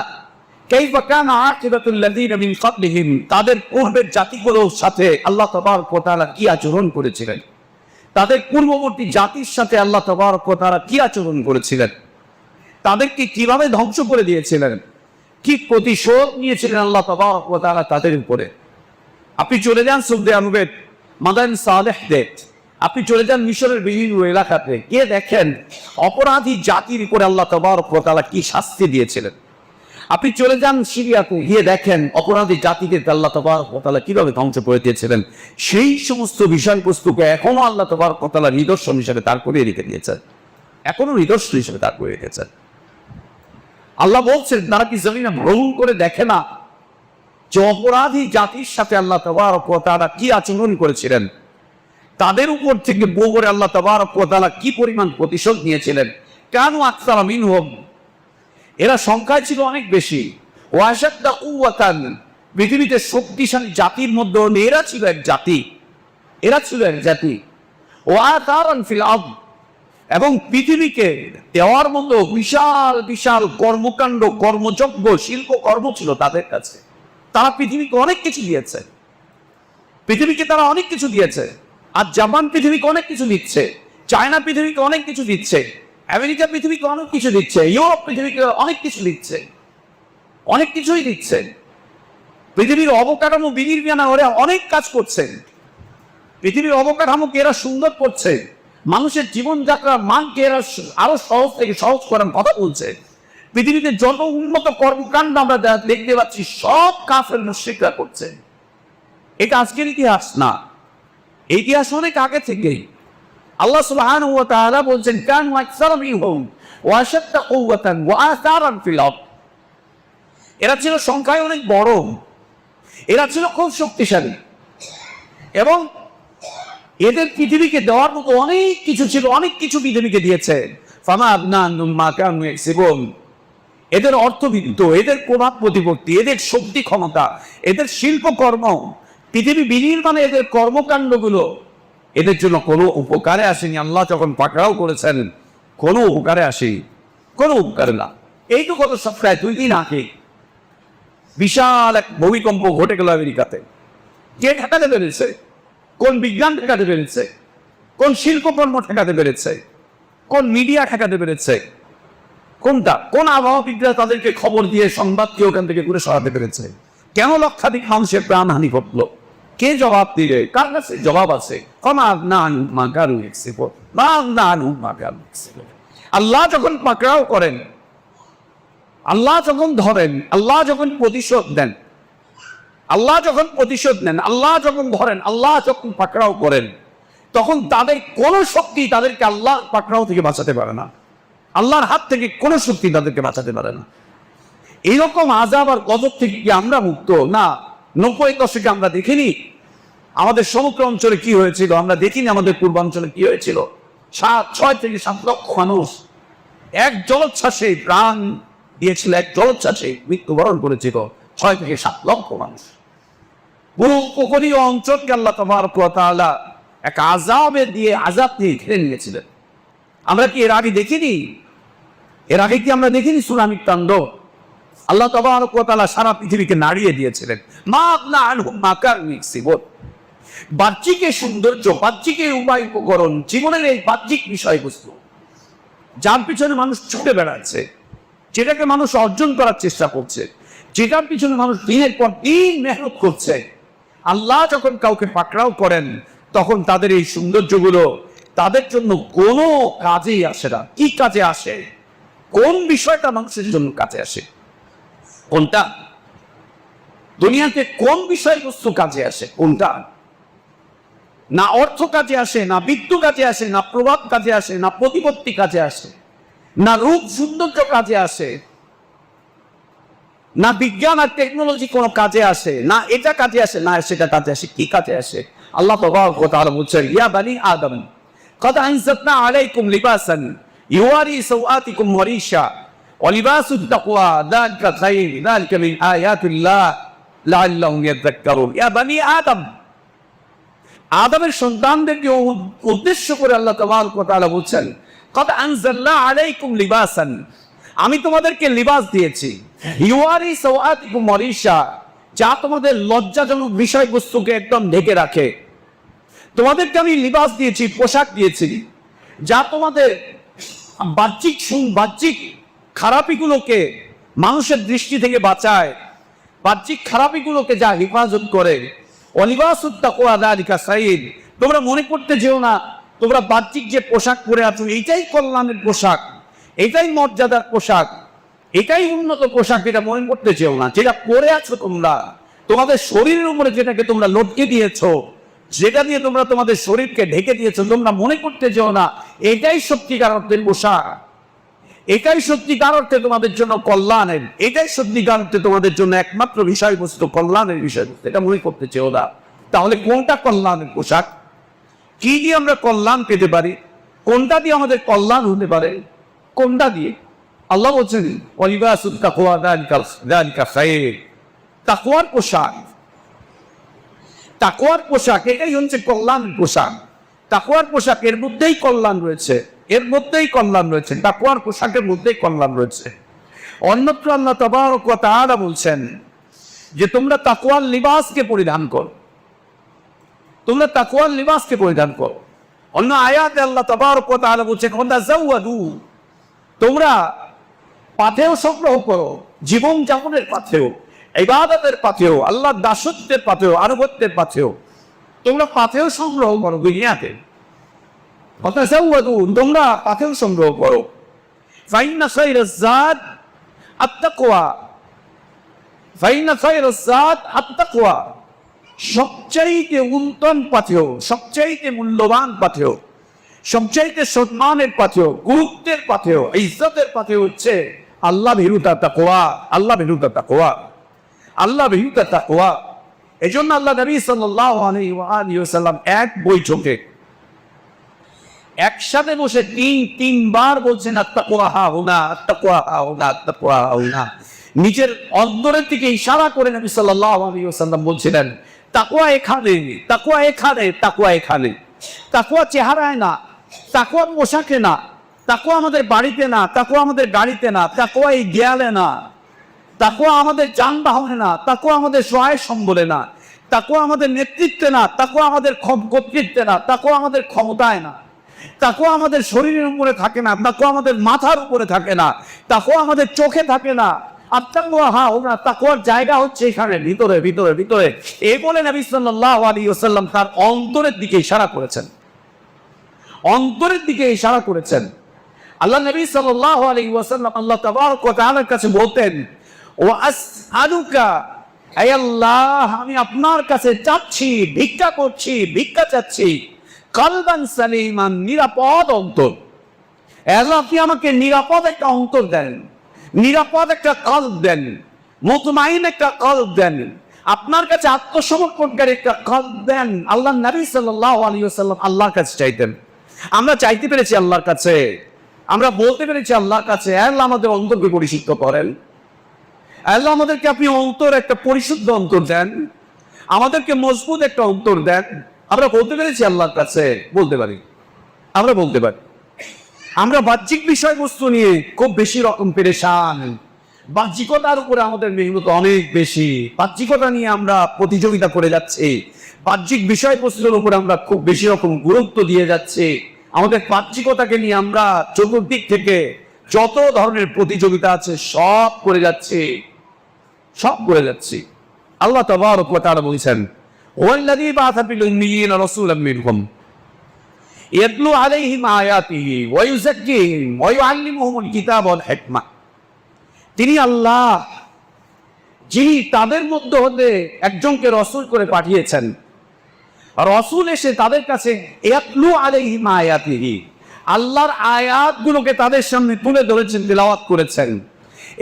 কাইফা কানা আকিবাতুল লাযিনা মিন ক্বাবলিহিম, তাদের পূর্বের জাতিগুলোর সাথে আল্লাহ তাবারক ওয়া তাআলা কি আচরণ করেছিলেন, তাদের পূর্ববর্তী জাতির সাথে আল্লাহ তাবারক ওয়া তাআলা কি আচরণ করেছিলেন, তাদেরকে কিভাবে ধ্বংস করে দিয়েছিলেন, কি প্রতিশোধ নিয়েছিলেন আল্লাহ তাবারক ওয়া তাআলা তাদের উপরে। আপনি চলে যান সৌদি আরবের মাদান সালেহদের, আপনি চলে যান মিশরের বিভিন্ন এলাকাতে, গিয়ে দেখেন অপরাধী জাতির উপরে আল্লাহ তাবারক ওয়া তাআলা কি শাস্তি দিয়েছিলেন। আপনি চলে যান সিরিয়াতে, গিয়ে দেখেন অপরাধী জাতিকে আল্লাহ তাবারক ওয়া তাআলা কিভাবে ধ্বংস করে দিয়েছিলেন। সেই সমস্ত বিষয়বস্তুকে এখনো আল্লাহ তাবারক ওয়া তাআলা নিদর্শন হিসেবে দাঁড় করিয়ে রেখে দিয়েছেন, এখনো নিদর্শন হিসেবে দাঁড় করিয়ে রেখেছেন। আল্লাহ বলছেন তারা কি জমিনে ভ্রমণ করে দেখে না যে অপরাধী জাতির সাথে আল্লাহ তাবারক ওয়া তাআলা কি আচরণ করেছিলেন, তাদের উপর থেকে বগরে আল্লাহ তাবারক ওয়া তাআলা কি পরিমাণ প্রতিশোধ নিয়েছিলেন। কানু আকসারা মিনহুম, এরা সংখ্যায় ছিল অনেক বেশি, ওয়া আশাদ্দা কুওয়াতান, পৃথিবীতে শক্তিশালী জাতির মধ্যে এরা ছিল এক জাতি, এরা ছিল এক জাতি, ওয়া আথারান ফিল আরদ, এবং পৃথিবীকে দেওয়ার মতো বিশাল বিশাল কর্মকাণ্ড, কর্মযজ্ঞ, শিল্পকর্ম ছিল তাদের কাছে। তারা পৃথিবীকে অনেক কিছু দিয়েছে, পৃথিবীকে তারা অনেক কিছু দিয়েছে। আর জাপান পৃথিবীকে অনেক কিছু দিচ্ছে, চায়না পৃথিবীকে অনেক কিছু দিচ্ছে, আমেরিকা পৃথিবীকে অনেক কিছু দিচ্ছে, ইউরোপ পৃথিবীকে অনেক কিছু দিচ্ছে, অনেক কিছুই দিচ্ছে। পৃথিবীর অবকাঠামো বিনির্মাণে ওরা অনেক কাজ করছে, পৃথিবীর অবকাঠামোকে এরা সুন্দর করছে, মানুষের জীবনযাত্রার মানকে এরা আরো সহজ থেকে সহজ করার কথা বলছে। পৃথিবীতে যত উন্নত কর্মকাণ্ড আমরা দেখতে পাচ্ছি সব কাফের মুশরিকরা করছে। এটা আজকের ইতিহাস না, ইতিহাস অনেক আগে থেকেই। আল্লাহ সুবহানাহু ওয়া তাআলা বলছেন কানু আকসারা মিনহুম ওয়া আশাদ্দা কুওয়াতান ওয়া আসারান ফিল আরদ। এরা ছিল সংখ্যায় অনেক বড়, এরা ছিল খুব শক্তিশালী, এবং এদের পৃথিবীকে দেওয়ার মতো অনেক কিছু ছিল, অনেক কিছু পৃথিবীকে দিয়েছে। ফামা আবনাহুম মা কানু ইয়াকসিবুন। এদের অর্থবিত্ত, এদের প্রভাব প্রতিপত্তি, এদের শক্তি ক্ষমতা, এদের শিল্পকর্ম, পৃথিবী বিনির্মাণে এদের কর্মকাণ্ডগুলো এদের জন্য কোনো উপকারে আসেনি। আল্লাহ যখন পাকড়াও করেছেন কোনো উপকারে আসেনি, কোনো উপকারে না। এই তো গত সপ্তাহে 2 দিন আগে বিশাল এক ভূমিকম্প ঘটে গেল আমেরিকাতে। কে ঠেকাতে পেরেছে? কোন বিজ্ঞান ঠেকাতে পেরেছে? কোন শিল্পকর্ম ঠেকাতে পেরেছে? কোন মিডিয়া ঠেকাতে পেরেছে? কোনটা? কোন আবহাওয়াবিদরা তাদেরকে খবর দিয়ে সংবাদকে ওখান থেকে ঘুরে সরাতে পেরেছে? কেন লক্ষাধিক মানুষের প্রাণহানি ঘটলো? কে জবাব দিবে? কার কাছে জবাব আছে? আল্লাহ যখন পাকড়াও করেন, আল্লাহ যখন ধরেন, আল্লাহ যখন প্রতিশোধ দেন, আল্লাহ যখন প্রতিশোধ নেন, আল্লাহ যখন ধরেন, আল্লাহ যখন পাকড়াও করেন, তখন তাদের কোন শক্তি তাদেরকে আল্লাহর পাকড়াও থেকে বাঁচাতে পারে না। আল্লাহর হাত থেকে কোন শক্তি তাদেরকে বাঁচাতে পারে না। এইরকম আযাব আর গজব থেকে কি আমরা মুক্ত? না। 90 দশকে আমরা দেখিনি আমাদের সমগ্র অঞ্চলে কি হয়েছিল, আমরা দেখিনি আমাদের পূর্বাঞ্চলে কি হয়েছিল। 6 থেকে 7 লক্ষ মানুষ এক জলোচ্ছ্বাসে প্রাণ দিয়েছিল, এক জলোচ্ছ্বাসে মৃত্যুবরণ করেছিল 6 থেকে 7 লক্ষ মানুষ। পুরো উপকূলীয় অঞ্চলকে আল্লাহ তাবারক ওয়া তাআলা এক আযাবে দিয়ে আযাব দিয়ে ঘিরে নিয়েছিলেন। আমরা কি এর আগে দেখিনি? এর আগে কি আমরা দেখিনি সুনামির তাণ্ডব? আল্লাহ তাবারক ওয়া তাআলা সারা পৃথিবীকে নাড়িয়ে দিয়েছিলেন। মা আবনা আনহুম মা কানু ইয়াকসিবুন। বাহ্যিক সৌন্দর্য, বাহ্যিক উপায় উপকরণ, জীবনের এই বাহ্যিক বিষয়বস্তু যার পিছনে মানুষ ছুটে বেড়াচ্ছে, যেটাকে মানুষ অর্জন করার চেষ্টা করছে, যেটার পিছনে মানুষ দিনের পর দিন মেহনত করছে, আল্লাহ যখন কাউকে পাকড়াও করেন তখন তাদের এই সৌন্দর্যগুলো তাদের জন্য কোনো কাজেই আসে না। কি কাজে আসে? কোন বিষয়টা মানুষের জন্য কাজে আসে? কোনটা? দুনিয়াতে কোন বিষয়বস্তু কাজে আসে? কোনটা? না অর্থ কাজে আসে, না বিত্ত কাজে আসে, না প্রভাব কাজে আসে, না প্রতিপত্তি কাজে আসে, না রূপ সৌন্দর্য কাজে আসে, না বিজ্ঞান আর টেকনোলজি কোনো কাজে আসে, না এটা কাজে আসে, না সেটা কাজে আসে। কি কাজে আসে? আল্লাহ তাবারক ওয়া তাআলা বলছেন ইয়া বানি আদম قد أنزلنا عليكم لباسا يواري سوآتكم وريشا ولباس التقوى ذلك خير ذلك من آيات الله لعلهم يذكرون يا بني آدم। আদমের সন্তানদেরকে উদ্দেশ্য করে আল্লাহ তাবারক ওয়া তাআলা বলছেন قد أنزلنا عليكم لباسا, আমি তোমাদেরকে লিবাস দিয়েছি, ইউয়ারি সাওআতিকুম ওয়ারিশা, যা তোমাদের লজ্জাজনক বিষয়বস্তুকে একদম ঢেকে রাখে। তোমাদেরকে আমি লিবাস দিয়েছি, পোশাক দিয়েছি, যা তোমাদের বাহ্যিক খারাপিগুলোকে মানুষের দৃষ্টি থেকে বাঁচায়, বাহ্যিক খারাপিগুলোকে যা হেফাজত করে। অলিবাসুত তাকওয়া যালিকা খায়র। তোমরা মনে করতে যেও না তোমরা বাহ্যিক যে পোশাক পরে আছো এইটাই কল্যাণের পোশাক, এটাই মর্যাদার পোশাক, এটাই উন্নত পোশাক, এটা মনে করতে চেও না। যেটা পরে আছো তোমরা, তোমাদের শরীরের উপরে যেটাকে তোমরা লটকে দিয়েছো, যেটা দিয়ে তোমরা তোমাদের শরীরকে ঢেকে দিয়েছো, তোমরা মনে করতে চেও না এটাই সত্যিকার অর্থের পোশাক, এটাই সত্যিকার অর্থে তোমাদের জন্য কল্যাণের, এটাই সত্যিকার অর্থে তোমাদের জন্য একমাত্র বিষয়বস্তু, কল্যাণের বিষয়বস্তু। এটা মনে করতে চেও না। তাহলে কোনটা কল্যাণের পোশাক? কি দিয়ে আমরা কল্যাণ পেতে পারি? কোনটা দিয়ে আমাদের কল্যাণ হতে পারে? কোনটা দিয়ে? আল্লাহ বলছেন ওয়ালিবাসুত তাকওয়া যালিকা খায়র। তাকওয়ার পোশাক, তাকওয়ার পোশাক, এটাই হচ্ছে কল্যাণের পোশাক। তাকওয়ার পোশাক, এর মধ্যেই কল্যাণ রয়েছে, এর মধ্যেই কল্যাণ রয়েছে, তাকওয়ার পোশাকের মধ্যেই কল্যাণ রয়েছে। অন্যত্র আল্লাহ তাবারক ওয়া তাআলা বলছেন যে তোমরা তাকওয়ার লিবাসকে পরিধান করো, তোমরা তাকওয়ার লিবাসকে পরিধান করো। অন্য আয়াতে আল্লাহ তাবারক ওয়া তাআলা বলছেন ওয়াতাযাওয়াদু, তোমরা পাথেয় সংগ্রহ করো, জীবন যাপনের পাথেয়, ইবাদতের পাথেয়, আল্লাহর দাসত্বের পাথেয়, আনুগত্যের পাথেয়, তোমরা পাথেয় সংগ্রহ করো দুনিয়াতে। ওয়াতাযাওয়াদু, তোমরা পাথেয় সংগ্রহ করো। ফাইন্না খায়রাজ যাদ আত্তাকওয়া, ফাইনা খায়রাজ যাত আত্তাকওয়া। সবচাইতে উত্তম পাথেয়, সবচাইতে মূল্যবান পাথেয়, সবচাইতে সম্মানের পাথেয়, গুরুত্বের পাথেয়, ইজ্জতের পাথেয় হচ্ছে আল্লাহ ভীরুতা, তাকওয়া। আল্লাহ ভীরুতা, তাকওয়া। আল্লাহ ভীরুতা, তাকওয়া। এই জন্য আল্লাহ নবী সাল্লাল্লাহু আলাইহি ওয়া আলিহি ওয়াসাল্লাম এক বৈঠকে একসাথে বসে তিনবার বলছেন আত্তাকওয়া হাহুনা, আত্তাকওয়া হাহুনা, আত্তাকওয়া হাহুনা। নিজের অন্তরের দিকে ইশারা করে নবী সাল্লাল্লাহু আলাইহি ওয়াসাল্লাম বলছিলেন, তাকওয়া এখানে, তাকওয়া এখানে, তাকওয়া এখানে। তাকওয়া চেহারায় না, তাকওয়া পোশাকে না, তাকওয়া আমাদের বাড়িতে না, তাকওয়া আমাদের গাড়িতে না, তাকওয়া এই দেয়ালে না, তাকওয়া আমাদের যানবাহনে না, তাকওয়া আমাদের সহায় সম্বলে না, তাকওয়া আমাদের নেতৃত্বে না, তাকওয়া আমাদের কর্তৃত্বে না, তাকওয়া আমাদের ক্ষমতায় না, তাকওয়া আমাদের শরীরের উপরে থাকে না, তাকওয়া আমাদের মাথার উপরে থাকে না, তাকওয়া আমাদের চোখে থাকে না। আত্তাকওয়া হাহুনা, তাকওয়ার জায়গা হচ্ছে এখানে, ভিতরে ভিতরে ভিতরে। এই বলে নবী সাল্লাল্লাহু আলাইহি ওয়াসাল্লাম তার অন্তরের দিকে ইশারা করেছেন, অন্তরের দিকে ইশারা করেছেন। আল্লাহ নবী সাল্লাল্লাহু আলাইহি ওয়াসাল্লাম আল্লাহ তাবারক ওয়া তাআলার কাছে বলতেন, ওয়া আসআলুকা, হে আল্লাহ আমি আপনার কাছে চাচ্ছি, ভিক্ষা করছি, ভিক্ষা চাচ্ছি, কলবান সালিমান, নিরাপদ অন্তর। আল্লাহ আপনি আমাকে নিরাপদ একটা অন্তর দেন, নিরাপদ একটা কলব দেন, মুতমাইন একটা কলব দেন, আপনার কাছে আত্মসমর্পণকারী একটা কলব দেন। আল্লাহ নবী সাল্লাল্লাহু আলাইহি ওয়াসাল্লাম আল্লাহর কাছে চাইতেন। আমরা চাইতে পেরেছি আল্লাহর কাছে, আমরা বলতে পেরেছি আল্লাহর কাছে, আল্লাহ আমাদের অন্তরকে পরিশুদ্ধ করেন, আল্লাহ আমাদেরকে আপনি অন্তর, একটা পরিশুদ্ধ অন্তর দেন, আমাদেরকে মজবুত একটা অন্তর দেন। আমরা বলতে পেরেছি আল্লাহর কাছে, বলতে পারি, আমরা বলতে পারি। আমরা বাহ্যিক বিষয়বস্তু নিয়ে খুব বেশি রকম পেরেশান, বাহ্যিকতার উপরে আমাদের মেহনত অনেক বেশি, বাহ্যিকতা নিয়ে আমরা প্রতিযোগিতা করে যাচ্ছি, বাহ্যিক বিষয়বস্তুর উপরে আমরা খুব বেশি রকম গুরুত্ব দিয়ে যাচ্ছি। আমাদের বাহ্যিকতাকে নিয়ে আমরা চতুর্দিক থেকে যত ধরনের প্রতিযোগিতা আছে সব করে যাচ্ছি, সব করে যাচ্ছি। আল্লাহ তাবারক ওয়া তাআলা বলেছেন, ওয়াল্লাযী বা'আসা ফিল উম্মিয়্যিনা রাসূলাম মিনহুম ইয়াতলু আলাইহিম আয়াতিহি ওয়া ইউযাক্কিহিম ওয়া ইউআল্লিমুহুমুল কিতাবা ওয়াল হিকমা। তিনি আল্লাহ যিনি তাদের মধ্য হতে একজনকে রাসূল করে পাঠিয়েছেন, রাসূল এসে তাদের কাছে ইয়াতলু আলাইহিম আয়াতিহি, আল্লাহর আয়াতগুলোকে তাদের সামনে তুলে ধরেছেন, তেলাওয়াত করেছেন।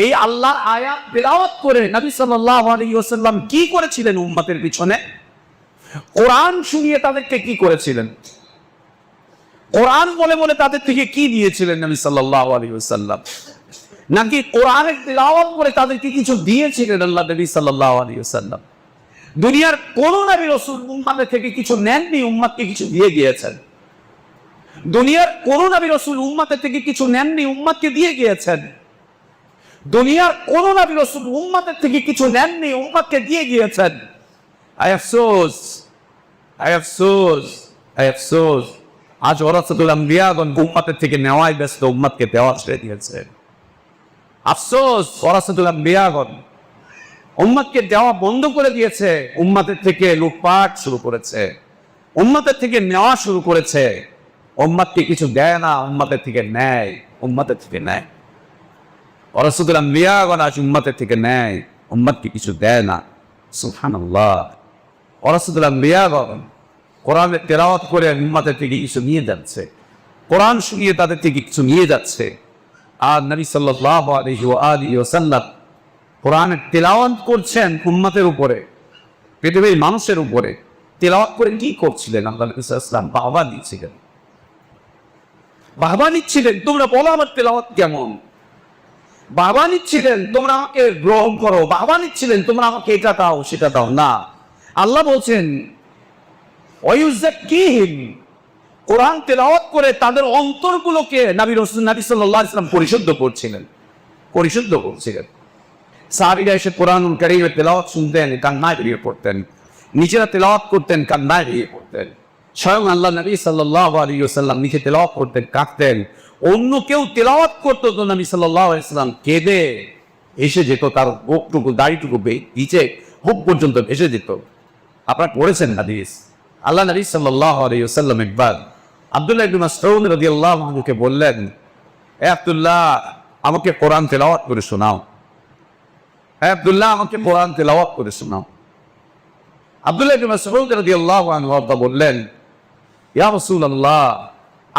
এই আল্লাহর আয়াত তেলাওয়াত করে নবী সাল্লাল্লাহু আলাইহি ওয়াসাল্লাম কি করেছিলেন উম্মতের পিছনে? কোরআন শুনিয়ে তাদেরকে কি করেছিলেন? কোরআন বলে বলে তাদের থেকে কি দিয়েছিলেন নবী সাল্লাল্লাহু আলাইহি ওয়াসাল্লাম? নাকি কোরআনের তেলাওয়াত করে তাদেরকে কিছু দিয়েছিলেন আল্লাহ নবী সাল্লাল্লাহু আলাইহি ওয়াসাল্লাম? দুনিয়ার কোন নবী রাসূল উম্মতের থেকে কিছু নেননি, উম্মতকে কিছু দিয়ে গিয়েছেন। দুনিয়ার কোন নবী রাসূল উম্মতের থেকে কিছু নেননি, উম্মতকে দিয়ে গিয়েছেন। দুনিয়ার কোন নবী রাসূল উম্মতের থেকে কিছু নেননি, উম্মতকে দিয়ে গিয়েছেন। আয় আফসোস, আয় আফসোস, আয় আফসোস, আজ ওরাসাতুল আম্বিয়াগণ উম্মতের থেকে নেওয়াই ব্যস্ত, উম্মতকে দেওয়া ছেড়ে দিয়েছে। আফসোস, ওরাসাতুল আম্বিয়াগণ উম্মতকে দেওয়া বন্ধ করে দিয়েছে, উম্মতের থেকে লুটপাট শুরু করেছে, উম্মতের থেকে নেওয়া শুরু করেছে। উম্মতকে কিছু দেয় না, উম্মতের থেকে নেয়, উম্মতের থেকে নেয়। ওরাসাতুল আম্বিয়াগণ আজ উম্মতের থেকে নেয়, উম্মতকে কিছু দেয় না। সুবহানাল্লাহ। ওরাসাতুল আম্বিয়াগণ কোরআনের তেলাওয়াত করে উম্মতের থেকে কিছু নিয়ে যাচ্ছে, কোরআন শুনিয়ে তাদের থেকে কিছু নিয়ে যাচ্ছে। আর নবী সাল্লাল্লাহু আলাইহি ওয়া আলিহি ওয়াসাল্লাম কোরআনের তেলাওয়াত করছেন উম্মতের উপরে, পৃথিবীর মানুষের উপরে। তেলাওয়াত করে কি করছিলেন? আল্লাহ নবী সাল্লাল্লাহু আলাইহি ওয়াসাল্লাম বাহবা দিচ্ছিলেন, বাহবা নিচ্ছিলেন, তোমরা বলো আমার তেলাওয়াত কেমন। বাহবা নিচ্ছিলেন, তোমরা আমাকে গ্রহণ করো। বাহবা নিচ্ছিলেন, তোমরা আমাকে এটা দাও সেটা দাও না। আল্লাহ বলছেন ওয়ায়ুযাক্কিহিম, কোরআন তেলাওয়াত করে তাদের অন্তরগুলোকে নবী সাল্লাল্লাহু আলাইহি ওয়াসাল্লাম পরিশুদ্ধ করছিলেন, পরিশুদ্ধ করছিলেন। সাহাবীরা এসে কোরআনুল কারীমের তেলাওয়াত শুনতেন, কান্নায় ভেঙে পড়তেন, নিজেরা তেলাওয়াত করতেন, কান্নায় ভেঙে পড়তেন। স্বয়ং আল্লাহ নবী সাল্লাল্লাহু আলাইহি ওয়াসাল্লাম নিজে তেলাওয়াত করতেন, কাঁদতেন। অন্য কেউ তেলাওয়াত করতো তো নবী সাল্লাল্লাহু আলাইহি ওয়াসাল্লাম কেঁদে এসে যেত, তার বুকটুকু দাড়িটুকু নিচে বুক পর্যন্ত ভেসে যেত। আপনারা পড়েছেন হাদিস। আল্লাহ নবী সাল্লাল্লাহু আলাইহি ওয়াসাল্লাম একবার আব্দুল্লাহ ইবনে মাসউদ রাদিয়াল্লাহু আনহুকে বললেন, এ আব্দুল্লাহ, আমাকে কোরআন তেলাওয়াত করে শোনাও। হ্যাঁ আব্দুল্লাহ, আমাকে কোরআন তেলাওয়াত করে শোনাও। আব্দুল্লাহ ইবনে মাসউদ রাদিয়াল্লাহু আনহু বললেন, ইয়া রাসূলুল্লাহ,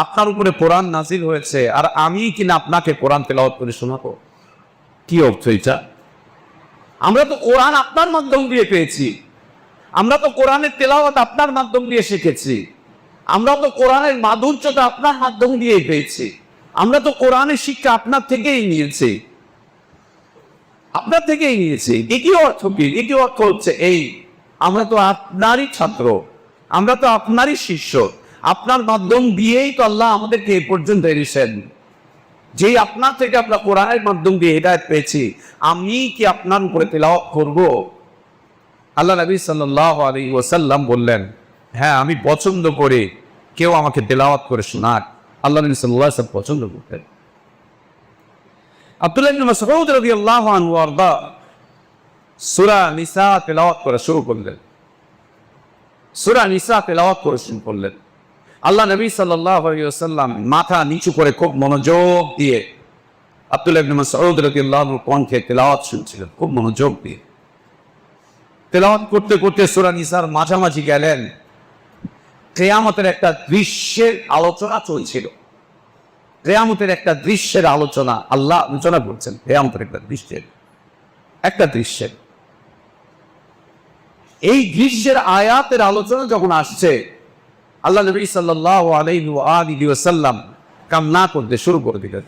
আপনার উপরে কোরআন নাযিল হয়েছে আর আমি কিনা আপনাকে কোরআন তেলাওয়াত করে শোনাবো? কি অর্থ এটা? আমরা তো কোরআন আপনার মাধ্যম দিয়ে পেয়েছি, আমরা তো কোরআনের তেলাওয়াত আপনার মাধ্যম দিয়ে শিখেছি, আমরা তো কোরআনের মাধুর্যতা আপনার মাধ্যম দিয়ে পেয়েছি, আমরা তো কোরআনের শিক্ষা আপনার থেকেই নিয়েছি, আপনার থেকেই নিয়েছি। দ্বিতীয় অর্থ কি? দ্বিতীয় অর্থ হচ্ছে এই, আমরা তো আপনারই ছাত্র, আমরা তো আপনারই শিষ্য, আপনার মাধ্যম দিয়েই তো আল্লাহ আমাদেরকে এ পর্যন্ত এনেছেন। যেই আপনার থেকে আমরা কোরআনের মাধ্যম দিয়ে হিদায়াত পেয়েছি, আমি কি আপনার উপরে তেলাওয়াত করব? আল্লাহ নবী সাল্লাল্লাহু আলাইহি ওয়াসাল্লাম বললেন, হ্যাঁ, আমি পছন্দ করি কেউ আমাকে তেলাওয়াত করে শোনাক। আল্লাহ নবী সাল্লাল্লাহু আলাইহি ওয়াসাল্লাম পছন্দ করতেন। আব্দুল্লাহ ইবনে মাসউদ রাদিয়াল্লাহু আনহু আরদা সূরা নিসা তেলাওয়াত করা শুরু করলেন। সূরা নিসা তেলাওয়াত করে শুরু করলেন। আল্লাহ নবী সাল্লাল্লাহু আলাইহি ওয়াসাল্লাম মাথা নিচু করে খুব মনোযোগ দিয়ে আব্দুল্লাহ ইবনে মাসউদ রাদিয়াল্লাহু আনহু কণ্ঠে তেলাওয়াত শুনছিলেন, খুব মনোযোগ দিয়ে তেলাওয়াত করতে করতে সূরা নিসার মাঝামাঝি গেলেন। কিয়ামতের একটা দৃশ্যের আলোচনা চলছিল। কিয়ামতের একটা দৃশ্যের আলোচনা আল্লাহ আলোচনা করছেন। কিয়ামতের একটা দৃশ্যের এই দৃশ্যের আয়াতের আলোচনা যখন আসছে, আল্লাহ নবী সাল্লাল্লাহু আলাইহি ওয়াসাল্লাম কান্না করতে শুরু করে দিলেন।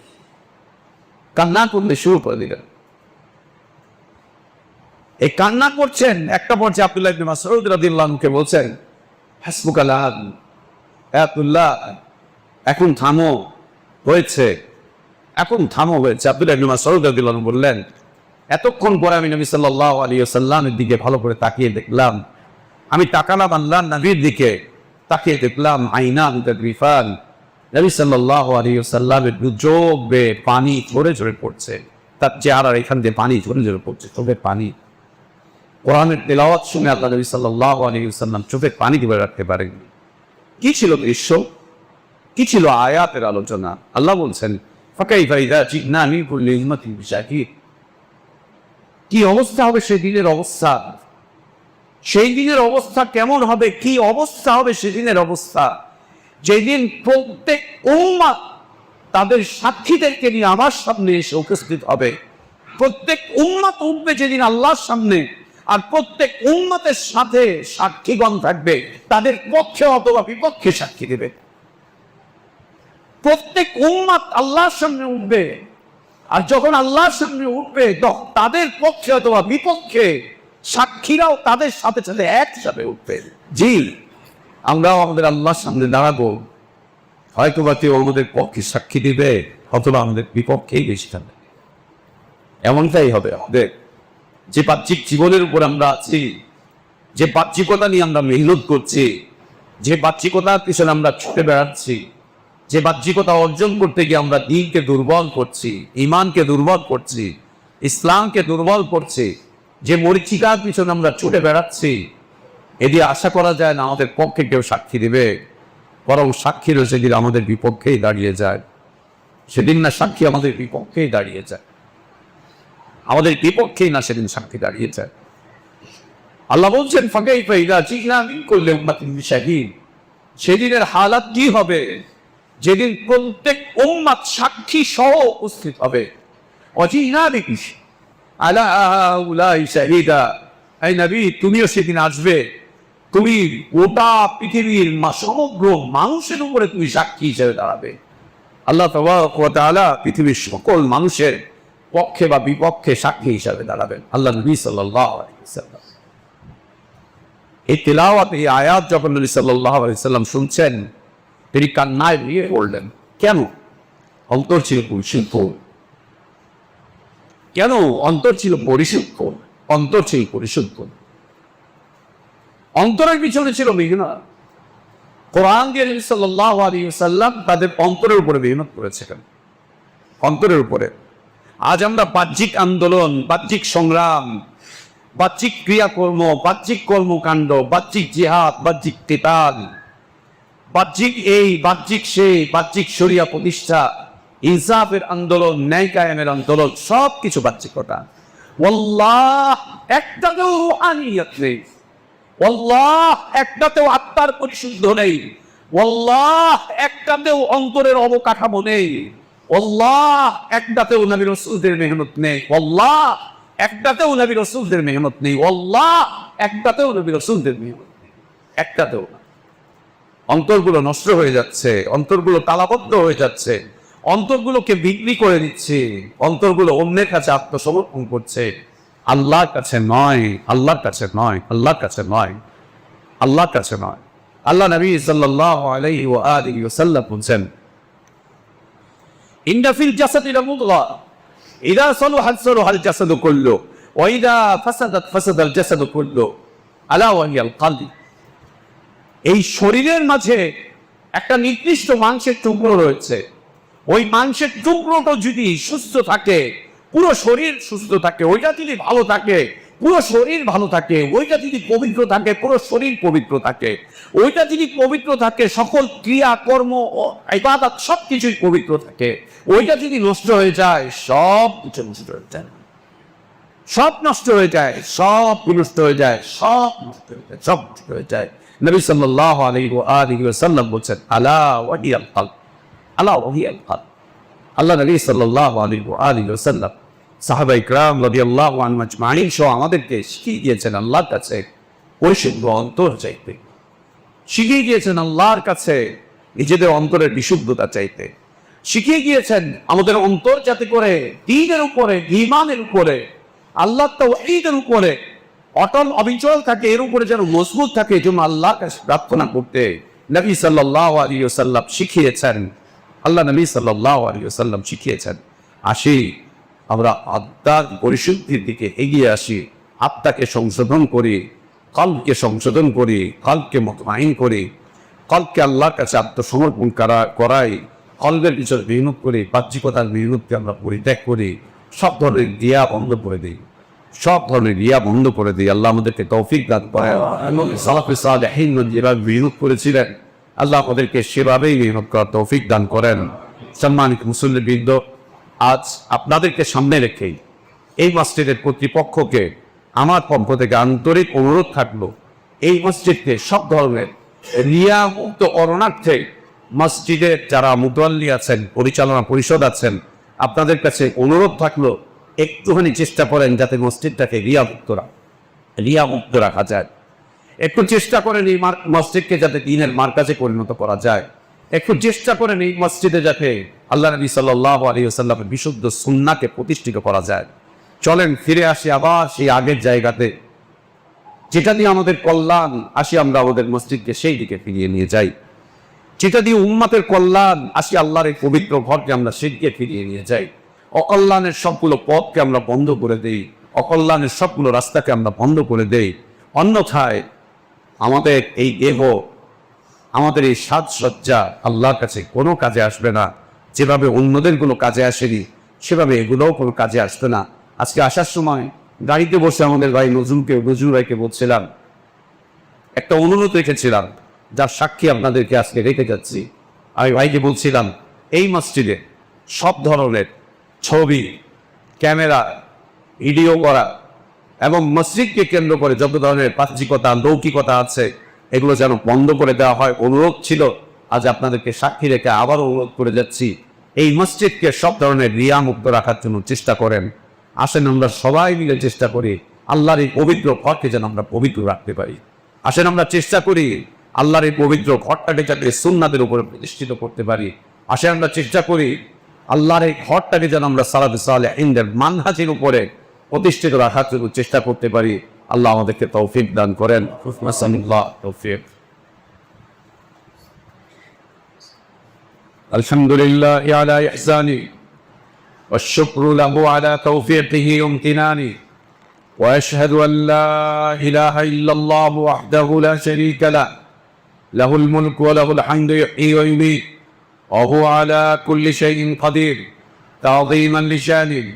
এই কান্না করছেন, একটা পর্যায়ে আব্দুল্লাহ ইবনে মাসউদ রাদিয়াল্লাহু আনহু বলছেন, হাসবুকা লা আব্দুল্লাহ, এখন থামো, হয়েছে, এখন থামো, হয়েছে। আব্দুল্লাহ ইবনে মাসউদ রাদিয়াল্লাহু আনহু বললেন, এতক্ষণ পরে আমি নবী সাল্লাল্লাহু আলাইহি ওয়াসাল্লামের দিকে ভালো করে তাকিয়ে দেখলাম, আমি তাকালাম আল্লাহর নবীর দিকে, তাকিয়ে দেখলাম আইনা তাদরিফান, নবী সাল্লাল্লাহু আলাইহি ওয়াসাল্লামের চোখ বেয়ে পানি ঝরে ঝরে পড়ছে, তার চেহারার এখান দিয়ে পানি ঝরে ঝরে পড়ছে, চোখের পানি। কোরআনের তেলাওয়াত শুনে আল্লাহ নবী সাল্লাল্লাহু আলাইহি ওয়াসাল্লাম চোখের পানি ধরে রাখতে পারেননি। কি ছিল দৃশ্য? কি ছিল আয়াতের আলোচনা? আল্লাহ বলছেন, ফাকাইফা ইযা জি'না মিন কুল্লি উম্মাতিন বিশাহিদ। কি অবস্থা হবে সেদিনের অবস্থা? সেই দিনের অবস্থা কেমন হবে? কি অবস্থা হবে সেদিনের অবস্থা? যেদিন প্রত্যেক উম্মাত তাদের সাক্ষীদেরকে নিয়ে আমার সামনে এসে উপস্থিত হবে। প্রত্যেক উম্মাত উঠবে যেদিন আল্লাহর সামনে, আর প্রত্যেক উম্মাতের সাথে সাক্ষীগণ থাকবে, তাদের পক্ষে অথবা বিপক্ষে সাক্ষী দেবে। প্রত্যেক উম্মাত আল্লাহর সামনে উঠবে, আর যখন আল্লাহর সামনে উঠবে তাদের পক্ষে অথবা বিপক্ষে সাক্ষীরাও তাদের সাথে সাথে একসাথে উঠবে। জি, আমরাও আমাদের আল্লাহর সামনে দাঁড়াবো, হয়তো বা কেউ আমাদের পক্ষে সাক্ষী দিবে অথবা আমাদের বিপক্ষেই বেশি থাকবে। এমনটাই হবে আমাদের। যে বাহ্যিক জীবনের উপর আমরা আছি, যে বাহ্যিকতা নিয়ে আমরা মেহনত করছি, যে বাহ্যিকতার পিছনে আমরা ছুটে বেড়াচ্ছি, যে বাহ্যিকতা অর্জন করতে গিয়ে আমরা দ্বীনকে দুর্বল করছি, ঈমানকে দুর্বল করছি, ইসলামকে দুর্বল করছি, যে মরীচিকার পিছনে আমরা ছুটে বেড়াচ্ছি, এদিকে আশা করা যায় না আমাদের পক্ষে কেউ সাক্ষী দেবে, বরং সাক্ষীরও সেদিন আমাদের বিপক্ষেই দাঁড়িয়ে যায়। সেদিন না সাক্ষী আমাদের বিপক্ষেই দাঁড়িয়ে যায়, আমাদের বিপক্ষেই না সেদিন সাক্ষী দাঁড়িয়ে যায়। আল্লাহ বলছেন, ফাকাইফা ইযা জি'না মিন কুল্লি উম্মাতিন বিশাহিদ। সেদিনের হালাত কি হবে? যেদিন প্রত্যেক উম্মাত সাক্ষী সহ উপস্থিত হবে। ওয়াজি'না বিকা আলা উলাই শাহিদা। এই নবী, তুমিও সেদিন আসবে, তুমি গোটা পৃথিবীর সমগ্র মানুষের উপরে তুমি সাক্ষী হিসেবে দাঁড়াবে। আল্লাহ তাবারক ওয়া তাআলা পৃথিবীর সকল মানুষের পক্ষে বা বিপক্ষে সাক্ষী হিসাবে দাঁড়াবেন। আল্লাহ নবী সাল্লাল্লাহু আলাইহি ওয়াসাল্লাম এই তেলাওয়াত, এই আয়াত যখন নবী সাল্লাল্লাহু আলাইহি ওয়াসাল্লাম শুনছেন, তিনি কান্নায় ভেঙে পড়লেন। কেন? অন্তর ছিল পরিশুদ্ধ। কেন? অন্তর ছিল পরিশুদ্ধ। অন্তর ছিল পরিশুদ্ধ। অন্তরের পিছনে ছিল মেহনত। কোরআন দিয়ে নবী সাল্লাল্লাহু আলাইহি ওয়াসাল্লাম তাদের অন্তরের উপরে মেহনত করেছিলেন, অন্তরের উপরে। আজ আমরা বাহ্যিক আন্দোলন, বাহ্যিক সংগ্রাম, বাহ্যিক ক্রিয়াকর্ম, বাহ্যিক কর্মকাণ্ড, বাহ্যিক জিহাদ, বাহ্যিক কিতাল, বাহ্যিক এই, বাহ্যিক সেই, বাহ্যিক শরিয়া প্রতিষ্ঠা, ইনসাফের আন্দোলন, ন্যায় কায়েমের আন্দোলন, সব কিছু বাহ্যিকতা। ওয়াল্লাহ একটাতেও রুহানিয়ত নেই, ওয়াল্লাহ একটাতেও আত্মার পরিশুদ্ধ নেই, ওয়াল্লাহ একটাতেও অন্তরের অবকাঠামো নেই, ওয়াল্লাহ একটাতেও নবী রাসূলদের মেহনত নেই, ওয়াল্লাহ একটাতেও নবী রাসূলদের মেহনত নেই, ওয়াল্লাহ একটাতেও নবী রাসূলদের মেহনত নেই, একটাতেও না। অন্তরগুলো নষ্ট হয়ে যাচ্ছে, অন্তরগুলো তালাবদ্ধ হয়ে যাচ্ছে, অন্তরগুলোকে বিক্রি করে দিচ্ছে, অন্তরগুলো অন্যের কাছে আত্মসমর্পণ করছে, আল্লাহর কাছে নয়, আল্লাহর কাছে নয়, আল্লাহর কাছে নয়, আল্লাহর কাছে নয়। আল্লাহ নবী সাল্লাল্লাহু আলাইহি ওয়া আলিহি ওয়াসাল্লাম বলেন, ইন্না ফিল জাসাদি লামুদগা ইযা সালাহাত সালাহাল জাসাদু কুল্লু ওয়া ইযা ফাসাদাত ফাসাদাল জাসাদু কুল্লু আলা ওয়া হিয়াল কলব। এই শরীরের মাঝে একটা নির্দিষ্ট মাংসের টুকরো রয়েছে, ওই মাংসের টুকরোটা যদি সুস্থ থাকে পুরো শরীর সুস্থ থাকে, ওইটা যদি ভালো থাকে পুরো শরীর ভালো থাকে, ওইটা যদি পবিত্র থাকে পুরো শরীর পবিত্র থাকে, ওইটা যদি পবিত্র থাকে সকল ক্রিয়া কর্ম ও ইবাদত সবকিছুই পবিত্র থাকে। ওইটা যদি নষ্ট হয়ে যায় সব কিছু নষ্ট হয়ে যায়, সব নষ্ট হয়ে যায়, সব নষ্ট হয়ে যায়, সব নষ্ট হয়ে যায়, সব নষ্ট হয়ে যায়। নবী সাল্লাল্লাহু আলাইহি ওয়া আলিহি ওয়াসাল্লাম বলেন, আলা ওয়া হিয়াল কলব, আলা ওয়া হিয়াল কলব। আল্লাহ নবী সাল্লাল্লাহু আলাইহি ওয়া আলিহি ওয়াসাল্লাম সাহাবা ইকরাম রাদিয়াল্লাহু আনহুম আজমাইন সহ আমাদেরকে শিখিয়ে দিয়েছেন আল্লাহর কাছে পরিশুদ্ধ অন্তর চাইতে, শিখিয়ে দিয়েছেন আল্লাহর কাছে নিজেদের অন্তরের বিশুদ্ধতা চাইতে, শিখিয়ে গিয়েছেন আমাদের অন্তর যাতে করে দ্বীনের উপরে, ঈমানের উপরে, আল্লাহর তাওহীদের উপরে অটল অবিচল থাকে, এর উপরে যেন মজবুত থাকে, যেন আল্লাহর কাছে প্রার্থনা করতে নবী সাল্লাল্লাহু আলাইহি ওয়াসাল্লাম শিখিয়েছেন। আল্লাহ নবী সাল্লাল্লাহু আলাইহি ওয়াসাল্লাম শিখিয়েছেন। আসি আমরা আত্মার পরিশুদ্ধির দিকে এগিয়ে আসি, আত্মাকে সংশোধন করি, কলবকে সংশোধন করি, কলবকে মুতমাইন করি, কলবকে আল্লাহর কাছে আত্মসমর্পণ করাই, কলবের পিছনে মেহনত করি, বাহ্যিকতার মেহনতকে আমরা পরিত্যাগ করি, সব ধরনের রিয়া বন্ধ করে দিই, সব ধরনের রিয়া বন্ধ করে দিই। আল্লাহ আমাদেরকে তৌফিক দান করেন। সালাফে সালেহিন যেভাবে মেহনত করেছিলেন আল্লাহ আমাদেরকে সেভাবেই মেহনত করার তৌফিক দান করেন। সম্মানিত মুসল্লিবৃন্দ, আজ আপনাদেরকে সামনে রেখেই এই মসজিদের কর্তৃপক্ষকে আমার পক্ষ থেকে আন্তরিক অনুরোধ থাকলো, এই মসজিদকে সব ধরনের রিয়া মুক্ত করণার্থে মসজিদের যারা মুতাল্লি আছেন, পরিচালনা পরিষদ আছেন, আপনাদের কাছে অনুরোধ থাকলো একটুখানি চেষ্টা করেন যাতে মসজিদটাকে রিয়া মুক্ত রাখা যায়। একটু চেষ্টা করেন এই মসজিদকে যাতে দ্বীনের মারকাজে পরিণত করা যায়। একটু চেষ্টা করেন এই মসজিদে যাতে আল্লাহ নবী সাল্লাল্লাহু আলাইহি ওয়াসাল্লামের বিশুদ্ধ সুন্নাহকে প্রতিষ্ঠিত করা যায়। চলেন ফিরে আসি আবার সেই আগের জায়গাতে, যেটা দিয়ে আমাদের কল্যাণ, আসি আমরা আমাদের মসজিদকে সেই দিকে ফিরিয়ে নিয়ে যাই। যেটা দিয়ে উম্মতের কল্যাণ, আসি আল্লাহর এই পবিত্র ঘরকে আমরা সেদিকে ফিরিয়ে নিয়ে যাই। অকল্যাণের সবগুলো পথকে আমরা বন্ধ করে দেই, অকল্যাণের সবগুলো রাস্তাকে আমরা বন্ধ করে দেই। অন্যথায় আমাদের এই দেহ, আমাদের এই সাজসজ্জা আল্লাহর কাছে কোনো কাজে আসবে না। যেভাবে অন্যদের কোনো কাজে আসেনি সেভাবে এগুলোও কোনো কাজে আসবে না। আজকে আসার সময় গাড়িতে বসে আমাদের ভাই নজরুল ভাইকে বলছিলাম, একটা অনুরোধ রেখেছিলাম যার সাক্ষী আপনাদেরকে আজকে রেখে যাচ্ছি। আমি ভাইকে বলছিলাম এই মসজিদে সব ধরনের ছবি, ক্যামেরা, ভিডিও করা এবং মসজিদকে কেন্দ্র করে যত ধরনের বাহ্যিকতা, লৌকিকতা আছে এগুলো যেন বন্ধ করে দেওয়া হয়, অনুরোধ ছিল। আজ আপনাদেরকে সাক্ষী রেখে আবারও অনুরোধ করে যাচ্ছি, এই মসজিদকে সব ধরনের রিয়া মুক্ত রাখার জন্য চেষ্টা করেন। আসেন আমরা সবাই মিলে চেষ্টা করি আল্লাহর এই পবিত্র ঘরকে যেন আমরা পবিত্র রাখতে পারি। আসেন আমরা চেষ্টা করি আল্লাহর এই পবিত্র ঘরটাকে যাতে সুন্নাতের উপরে প্রতিষ্ঠিত করতে পারি। আসেন আমরা চেষ্টা করি আল্লাহর এই ঘরটাকে যেন আমরা সালাফে সালেহিনদের মানহাজের উপরে প্রতিষ্ঠিত রাখার জন্য চেষ্টা করতে পারি। আল্লাহ আমাদেরকে তৌফিক দান করেন। তৌফিক। আলহামদুলিল্লাহ আলা ইহসানি والشكر له على توفيقه وامتنانه وأشهد أن لا إله إلا الله وحده لا شريك له له الملك وله الحمد يحيي ويميت وهو على كل شيء قدير تعظيما لشانه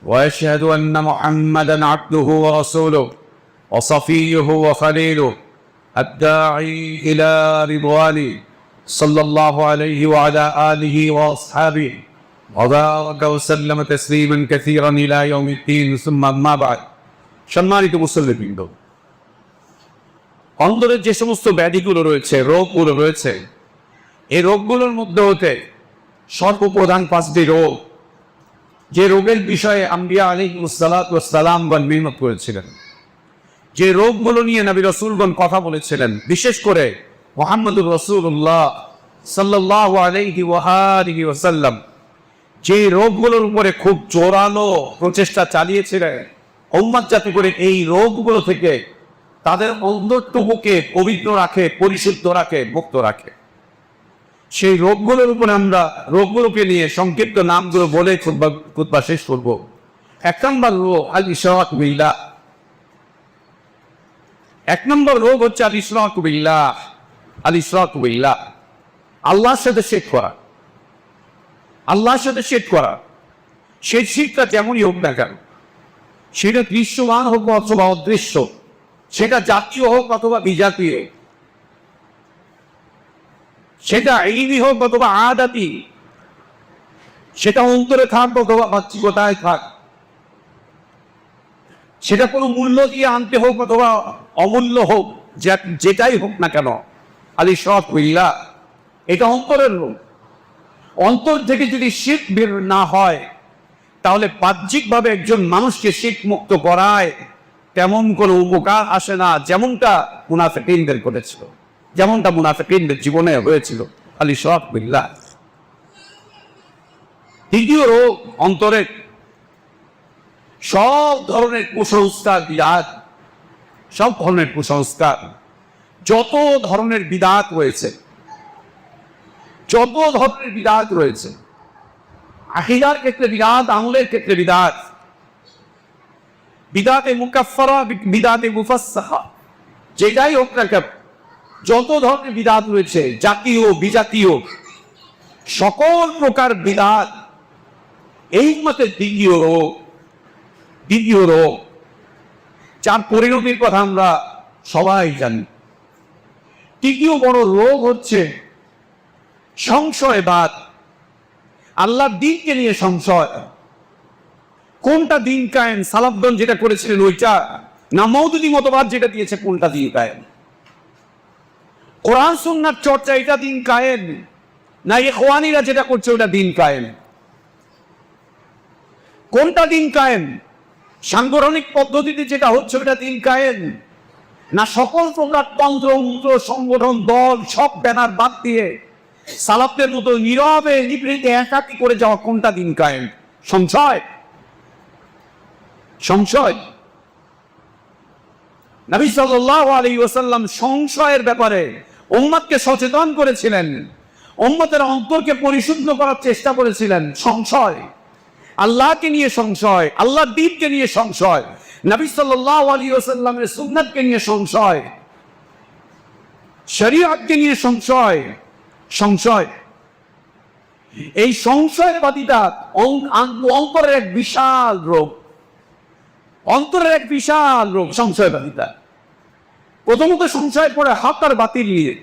وأشهد أن محمدا عبده ورسوله وصفيه وخليله الداعي إلى رضوانه صلى الله عليه وعلى آله وأصحابه وبارك وسلم تسليما كثيرا إلى يوم الدين ثم أما بعد সম্মানিত মুসল্লিবৃন্দ, অন্তরের যে সমস্ত ব্যাধিগুলো রয়েছে, রোগগুলো রয়েছে, এই রোগগুলোর মধ্যে হতে সর্বপ্রধান পাঁচটি রোগ, যে রোগের বিষয়ে আম্বিয়া আলাইহিস সালাতু ওয়াস সালামগণ মিনত করেছিলেন, যে রোগগুলো নিয়ে নবী রাসূলগণ কথা বলেছিলেন, বিশেষ করে মুহাম্মদুর রাসূলুল্লাহ সাল্লাল্লাহু আলাইহি ওয়া আলিহি ওয়াসাল্লাম যে রোগগুলোর উপরে খুব জোরালো প্রচেষ্টা চালিয়েছিলেন উম্মত যাতে করে এই রোগগুলো থেকে তাদের অন্তরটুকুকে পবিত্র রাখে, পরিশুদ্ধ রাখে, মুক্ত রাখে। সেই রোগগুলোর উপরে আমরা রোগগুলোকে নিয়ে সংক্ষিপ্ত নামগুলো বলে খুতবা শেষ করব। এক নম্বর রোগ আল ইশরাক বিল্লাহ। এক নম্বর রোগ হচ্ছে আল ইশরাক বিল্লাহ। আল ইশরাক বিল্লাহ, আল্লাহর সাথে শিরক করা। আল্লাহর সাথে শিরক করা, সেই শিরকটা যেমনই হোক না কেন, সেটা দৃশ্যমান হোক অথবা অদৃশ্য, সেটা জাতীয় হোক অথবা বিজাতীয়, সেটা ইলমি হোক অথবা আদাতি, সেটা অন্তরে থাক অথবা বাহ্যিকতায় থাক, সেটা কোনো মূল্য দিয়ে আনতে হোক অথবা অমূল্য হোক, যেটাই হোক না কেন, আল ইশরাক বিল্লাহ এটা অন্তরের রোগ। অন্তর থেকে যদি শিরক বের না হয়, তাহলে বাহ্যিকভাবে একজন মানুষকে শিরক মুক্ত করায় তেমন কোনো উপকার আসে না, যেমনটা মুনাফিকিনদের করেছিল, যেমনটা মুনাফিকিনদের জীবনে হয়েছিল। আল ইশরাক বিল্লাহ। দ্বিতীয় রোগ অন্তরের সব ধরনের কুসংস্কার, বিদাত, সব ধরনের কুসংস্কার, যত ধরনের বিদাত রয়েছে, যত ধরনের বিদাত রয়েছে, আকীদার ক্ষেত্রে বিদাত, আমলের ক্ষেত্রে বিদাত, বিদাতে মুকাফফারা, বিদাতে মুফাসসাহা, যেটাই হোক না কেন, যত ধরনের বিদাত রয়েছে, জাতীয় বিজাতীয়, সকল প্রকার বিদাত এই মতে দ্বিতীয় রোগ। দ্বিতীয় রোগ, যার পরিণতির কথা আমরা সবাই জানি। তৃতীয় বড় রোগ হচ্ছে সংশয়বাদ, আল্লাহর দ্বীনকে নিয়ে সংশয়। কোনটা দিন কায়েম, সালাফগণ যেটা করেছিলেন ওইটা, না মওদুদি মতবাদ যেটা দিয়েছে কোনটা দিন কায়েম? কোরআন সুন্নাহর চর্চা এটা দিন কায়েম, না ইখওয়ানিরা যেটা করছে ওটা দিন কায়েম? কোনটা দিন কায়েম? সাংগঠনিক পদ্ধতিতে যেটা হচ্ছে ওটা দিন কায়েম, না সকল প্রকার তন্ত্র মন্ত্র সংগঠন দল সব ব্যানার বাদ দিয়ে সালাফদের মতো নীরবে নিবৃতে একাকী করে যাওয়া, কোনটা দিন কায়েম? সংশয়, সংশয়। নবী সাল্লাল্লাহু আলাইহি ওয়াসাল্লাম সংশয়ের ব্যাপারে উম্মতকে সচেতন করেছিলেন, উম্মতের অন্তরকে পরিশুদ্ধ করার চেষ্টা করেছিলেন। সংশয়, আল্লাহকে নিয়ে সংশয়, আল্লাহর দ্বীনকে নিয়ে সংশয়, নবী সাল্লাল্লাহু আলাইহি ওয়াসাল্লামের সুন্নাতকে নিয়ে সংশয়, শরীয়তকে নিয়ে সংশয়। সংশয়, এই সংশয়বাদিতা অন্তরের এক বিশাল রোগ, অন্তরের এক বিশাল রোগ সংশয়বাদিতা। প্রথমত সংশয় পড়ে হক আর বাতিল নিয়ে,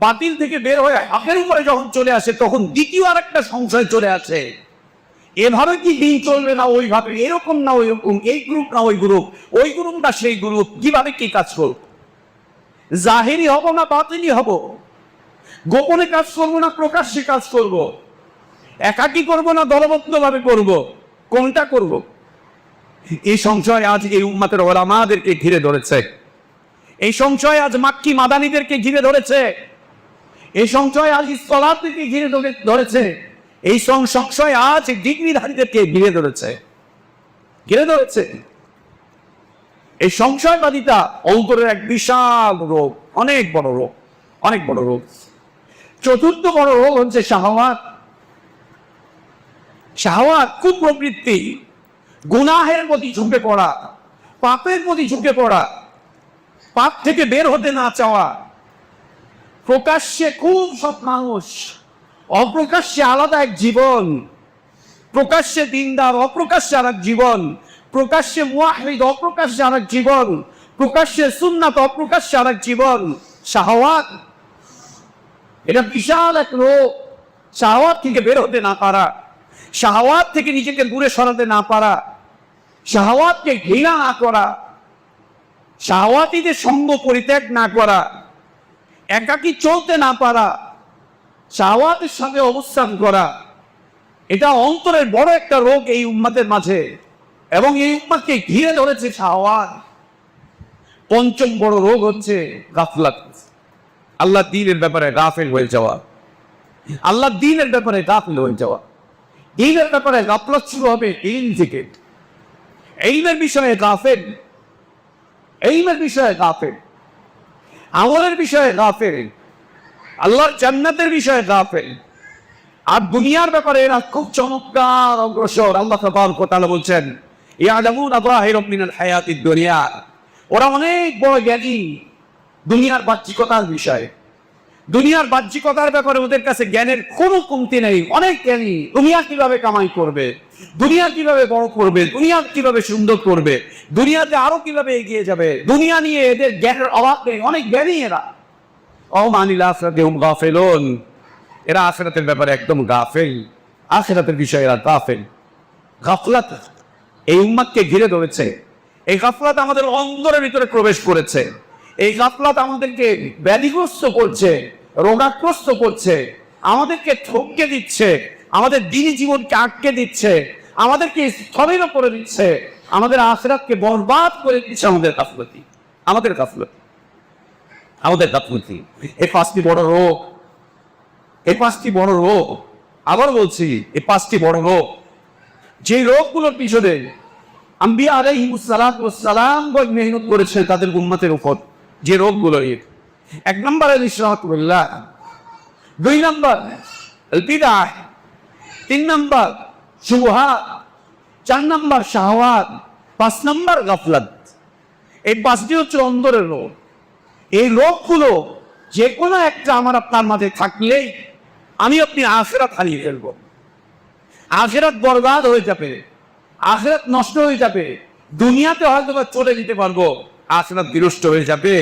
বাতিল থেকে বের হয়ে হকের উপরে যখন চলে আসে, তখন দ্বিতীয় আর একটা সংশয় চলে আসে, এভাবে কি দিন চলবে না ওইভাবে, এরকম না ওইরকম, এই গ্রুপ না ওই গ্রুপ, ওই গ্রুপ না সেই গ্রুপ, কিভাবে কি কাজ করব, জাহিরি হব না বাতিনি হব, গোপনে কাজ করবো না প্রকাশ্যে কাজ করব, একাকী করব না দলবদ্ধ ভাবে করব, কোনটা করব? এই সংশয় আজ এই উম্মতের ওলামাদেরকে ঘিরে ধরেছে, এই সংশয় আজ মাক্কি মাদানীদেরকে ঘিরে ধরেছে, এই সংশয় আজ স্কলারদেরকে ঘিরে ধরেছে, এই সংশয় আজ ডিগ্রিধারীদেরকে ঘিরে ধরেছে, ঘিরে ধরেছে। এই সংশয়বাদিতা অন্তরের এক বিশাল রোগ, অনেক বড় রোগ, অনেক বড় রোগ। চতুর্থ বড় রোগ হচ্ছে শাহওয়াত। শাহওয়াত, কুপ্রবৃত্তি, গুনাহের প্রতি ঝুঁকে পড়া, পাপের প্রতি ঝুঁকে পড়া, পাপ থেকে বের হতে না চাওয়া। প্রকাশ্যে খুব সব মানুষ, অপ্রকাশ্যে আলাদা এক জীবন, প্রকাশ্যে দিনদার, অপ্রকাশ্যে আর এক জীবন, প্রকাশ্যে মুয়াহিদ, অপ্রকাশ্যে আর এক জীবন, প্রকাশ্যে সুন্নাত, অপ্রকাশ্যে আর এক জীবন। শাহওয়াত, এটা বিশাল এক রোগ। শাহওয়াত থেকে বের হতে না পারা, শাহওয়াত থেকে নিজেকে দূরে সরাতে না পারা, শাহওয়াতকে ঘৃণা না করা, শাহওয়াতীদের সঙ্গ পরিত্যাগ না করা, একাকী চলতে না পারা, শাহওয়াতের সঙ্গে অবস্থান করা, এটা অন্তরের বড় একটা রোগ এই উম্মতের মাঝে, এবং এই উম্মতকে ঘিরে ধরেছে শাহওয়াত। পঞ্চম বড় রোগ হচ্ছে গাফলাত, আল্লাহ দ্বীনের ব্যাপারে গাফিল হয়ে যাওয়া, আল্লাহ দ্বীনের ব্যাপারে গাফিল হয়ে যাওয়া। দ্বীনের ব্যাপারে গাফলাত শুরু হবে দিন থেকে। এইমের বিষয়ে গাফিল, এইমের বিষয়ে গাফিল, আমলের বিষয়ে গাফিল, আল্লাহর জান্নাতের বিষয়ে গাফিল। আর দুনিয়ার ব্যাপারে এরা খুব চমৎকার অগ্রসর। আল্লাহ তাবারক ওয়া তাআলা বলছেন, ইয়ালামুনা যাহিরাম মিনাল হায়াতিদ দুনিয়া, ওরা অনেক বড় জ্ঞানী দুনিয়ার বাহ্যিকতার বিষয়ে। দুনিয়ার বাহ্যিকতার ব্যাপারে ওদের কাছে জ্ঞানের কোনো কমতি নেই, অনেক জ্ঞানী। দুনিয়া কিভাবে কামাই করবে, দুনিয়া কিভাবে বড় করবে, দুনিয়া কিভাবে সুন্দর করবে, দুনিয়াতে আরো কিভাবে এগিয়ে যাবে, দুনিয়া নিয়ে এদের জ্ঞানের অভাব নেই, অনেক জ্ঞানী এরা। আনিল আখিরাতি হুম গাফিলুন, এরা আখিরাতের ব্যাপারে একদম গাফিল, আখিরাতের বিষয়ে এরা গাফিল। গাফলাত এই উম্মতকে ঘিরে ধরেছে। এই গাফলাত আমাদের অন্তরের ভিতরে প্রবেশ করেছে। এই গাফলাত আমাদেরকে ব্যাধিগ্রস্ত করছে, রোগাগ্রস্ত করছে, আমাদেরকে ঠকে দিচ্ছে, আমাদের দিনী জীবনকে আটকে দিচ্ছে, আমাদেরকে স্থবির করে দিচ্ছে, আমাদের আখিরাতকে বরবাদ করে দিচ্ছে। আমাদের গাফলতি, আমাদের গাফলতি, আমাদের গাফলতি। এই পাঁচটি বড় রোগ, এই পাঁচটি বড় রোগ, আবার বলছি, এই পাঁচটি বড় রোগ, যে রোগগুলোর পিছনে আম্বিয়া আলাইহিমুস সালাতু ওয়াস সালাম মেহনত করেছেন তাদের উম্মতের উপর, যে রোগগুলো, এক নম্বর ইশরাক বিল্লাহ, দুই নম্বর বিদআহ, তিন নম্বর শুবহাত, চার নম্বর শাহওয়াত, পাঁচ নম্বর গাফলাত। এই পাঁচটি হচ্ছে অন্তরের রোগ। এই রোগগুলো যে কোনো একটা আমার আপনার মাঝে থাকলেই আমি আপনি আখিরাত হারিয়ে ফেলবো, আখিরাত বরবাদ হয়ে যাবে, আখিরাত নষ্ট হয়ে যাবে। দুনিয়াতে হয়তো বা চলে যেতে পারবো, আখিরাত বিনষ্ট হয়ে যাবে।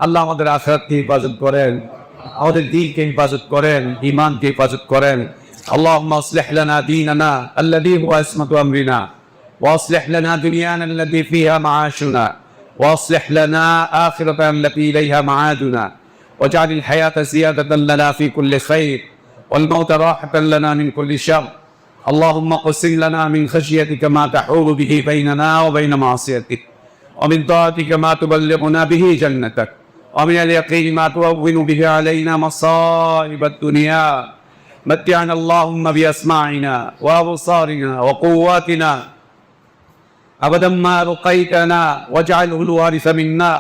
আল্লাহ আমাদের আখিরাতকে হেফাজত করেন, আমাদের দ্বীনকে হেফাজত করেন, ঈমানকে হেফাজত করেন। اللهم اصلح لنا ديننا الذي هو عصمة أمرنا، واصلح لنا دنيانا التي فيها معاشنا، واصلح لنا آخرتنا التي إليها معادنا، واجعل الحياة زيادة لنا في كل خير، والموت راحة لنا من كل شر. اللهم اقسم لنا من خشيتك ما تحول به بيننا وبين معصيتك، ومن طاعتك ما تبلغنا به جنتك، ومن اليقين ما تهون به علينا مصائب الدنيا. متعنا اللهم بأسماعنا وأبصارنا وقواتنا أبدا ما بقيتنا، واجعله الوارث منا،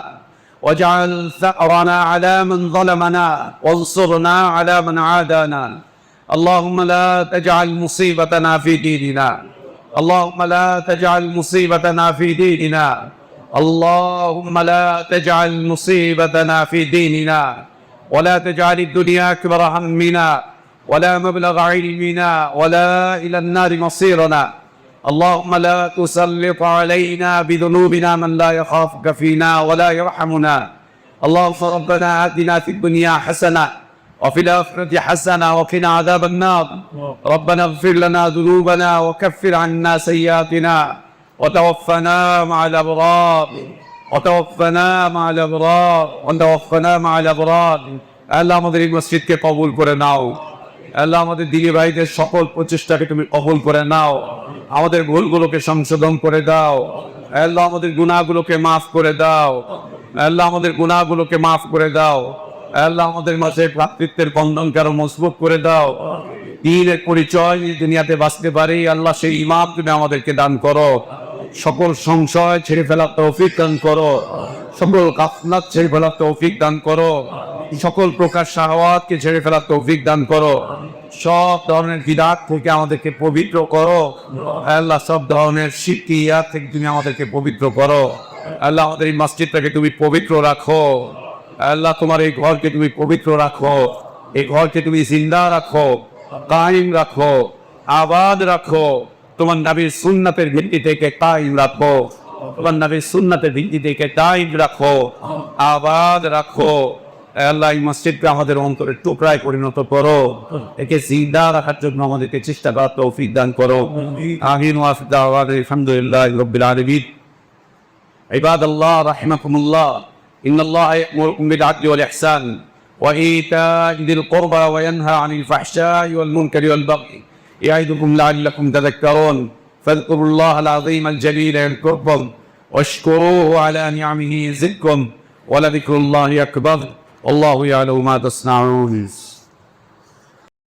واجعل ثأرنا على من ظلمنا، وانصرنا على من عادانا. اللهم لا تجعل مصيبتنا في ديننا، اللهم لا تجعل مصيبتنا في ديننا، اللهم لا تجعل مصيبتنا في ديننا، ولا تجعل الدنيا أكبر همنا، ولا مبلغ علمنا، ولا إلى النار مصيرنا. اللهم لا تسلط علينا بذنوبنا من لا يخافك فينا ولا يرحمنا. اللهم ربنا آتنا في الدنيا حسنة وفي الآخرة حسنة وقنا عذاب النار. ربنا اغفر لنا ذنوبنا وكفر عنا سيئاتنا وتوفنا مع الأبرار، وتوفنا مع الأبرار، وتوفنا مع الأبرار. আল্লাহ আমাদের এই মসজিদকে কবুল করে নাও। আল্লাহ আমাদের দিনী ভাইদের সকল প্রচেষ্টাকে তুমি কবুল করে নাও। আমাদের ভুলগুলোকে সংশোধন করে দাও। আল্লাহ আমাদের গুনাহগুলোকে মাফ করে দাও। আল্লাহ আমাদের গুনাহগুলোকে মাফ করে দাও। আল্লাহ আমাদের মাঝে ভ্রাতৃত্বের বন্ধনকে আরো মজবুত করে দাও। দ্বীনের পরিচয় দুনিয়াতে বাঁচতে পারি আল্লাহ সেই ঈমান তুমি আমাদেরকে দান করো। সকল সংশয় ছেড়ে ফেলার তৌফিক দান করো, সকল গাফলাত ছেড়ে ফেলার তৌফিক দান করো, সকল প্রকার শাহওয়াতকে ছেড়ে ফেলার তৌফিক দান করো। সব ধরনের বিদআত থেকে আমাদেরকে পবিত্র করো আল্লাহ। সব ধরনের শিরকিয়াত থেকে তুমি আমাদেরকে পবিত্র করো আল্লাহ। আমাদের এই মসজিদটাকে তুমি পবিত্র রাখো আল্লাহ। তোমার এই ঘরকে তুমি পবিত্র রাখো, এই ঘরকে তুমি জিন্দা রাখো, কায়েম রাখো, আবাদ রাখো। তোমার নবীর সুন্নাতের ভিত্তি থেকে কায়েম রাখো, তোমার নবীর সুন্নাতের ভিত্তি থেকে কায়েম রাখো, আবাদ রাখো আল্লাহ এই মসজিদকে আমাদের অন্তরের টুকরায় পরিণত করো, একে জিন্দা রাখার জন্য আমাদেরকে চেষ্টা করার তৌফিক দান করো। আমিন ওয়া আখিরু দাওয়ানা আলহামদুলিল্লাহি রাব্বিল আলামিন। ইবাদাল্লাহ রাহিমাকুমুল্লাহ, ইন্নাল্লাহা ইয়া'মুরুকুম বিল আদলি ওয়াল ইহসান ওয়া ইতা'i যিল কুরবা ওয়া ইয়ানহা আনিল ফাহশা'i ওয়াল মুনকারি ওয়াল বাগই ইয়া'iদুকুম লা'আল্লাকুম তাযাক্কারুন ফাযকুরুল্লাহাল আযীমাল জালীলা ইয়াযকুরকুম ওয়াশকুরুহু আলা নি'আমিহি ইয়াজিদকুম ওয়া লাযিকরুল্লাহি আকবার। আল্লাহু ইয়া'লামু মা তাসনাউন।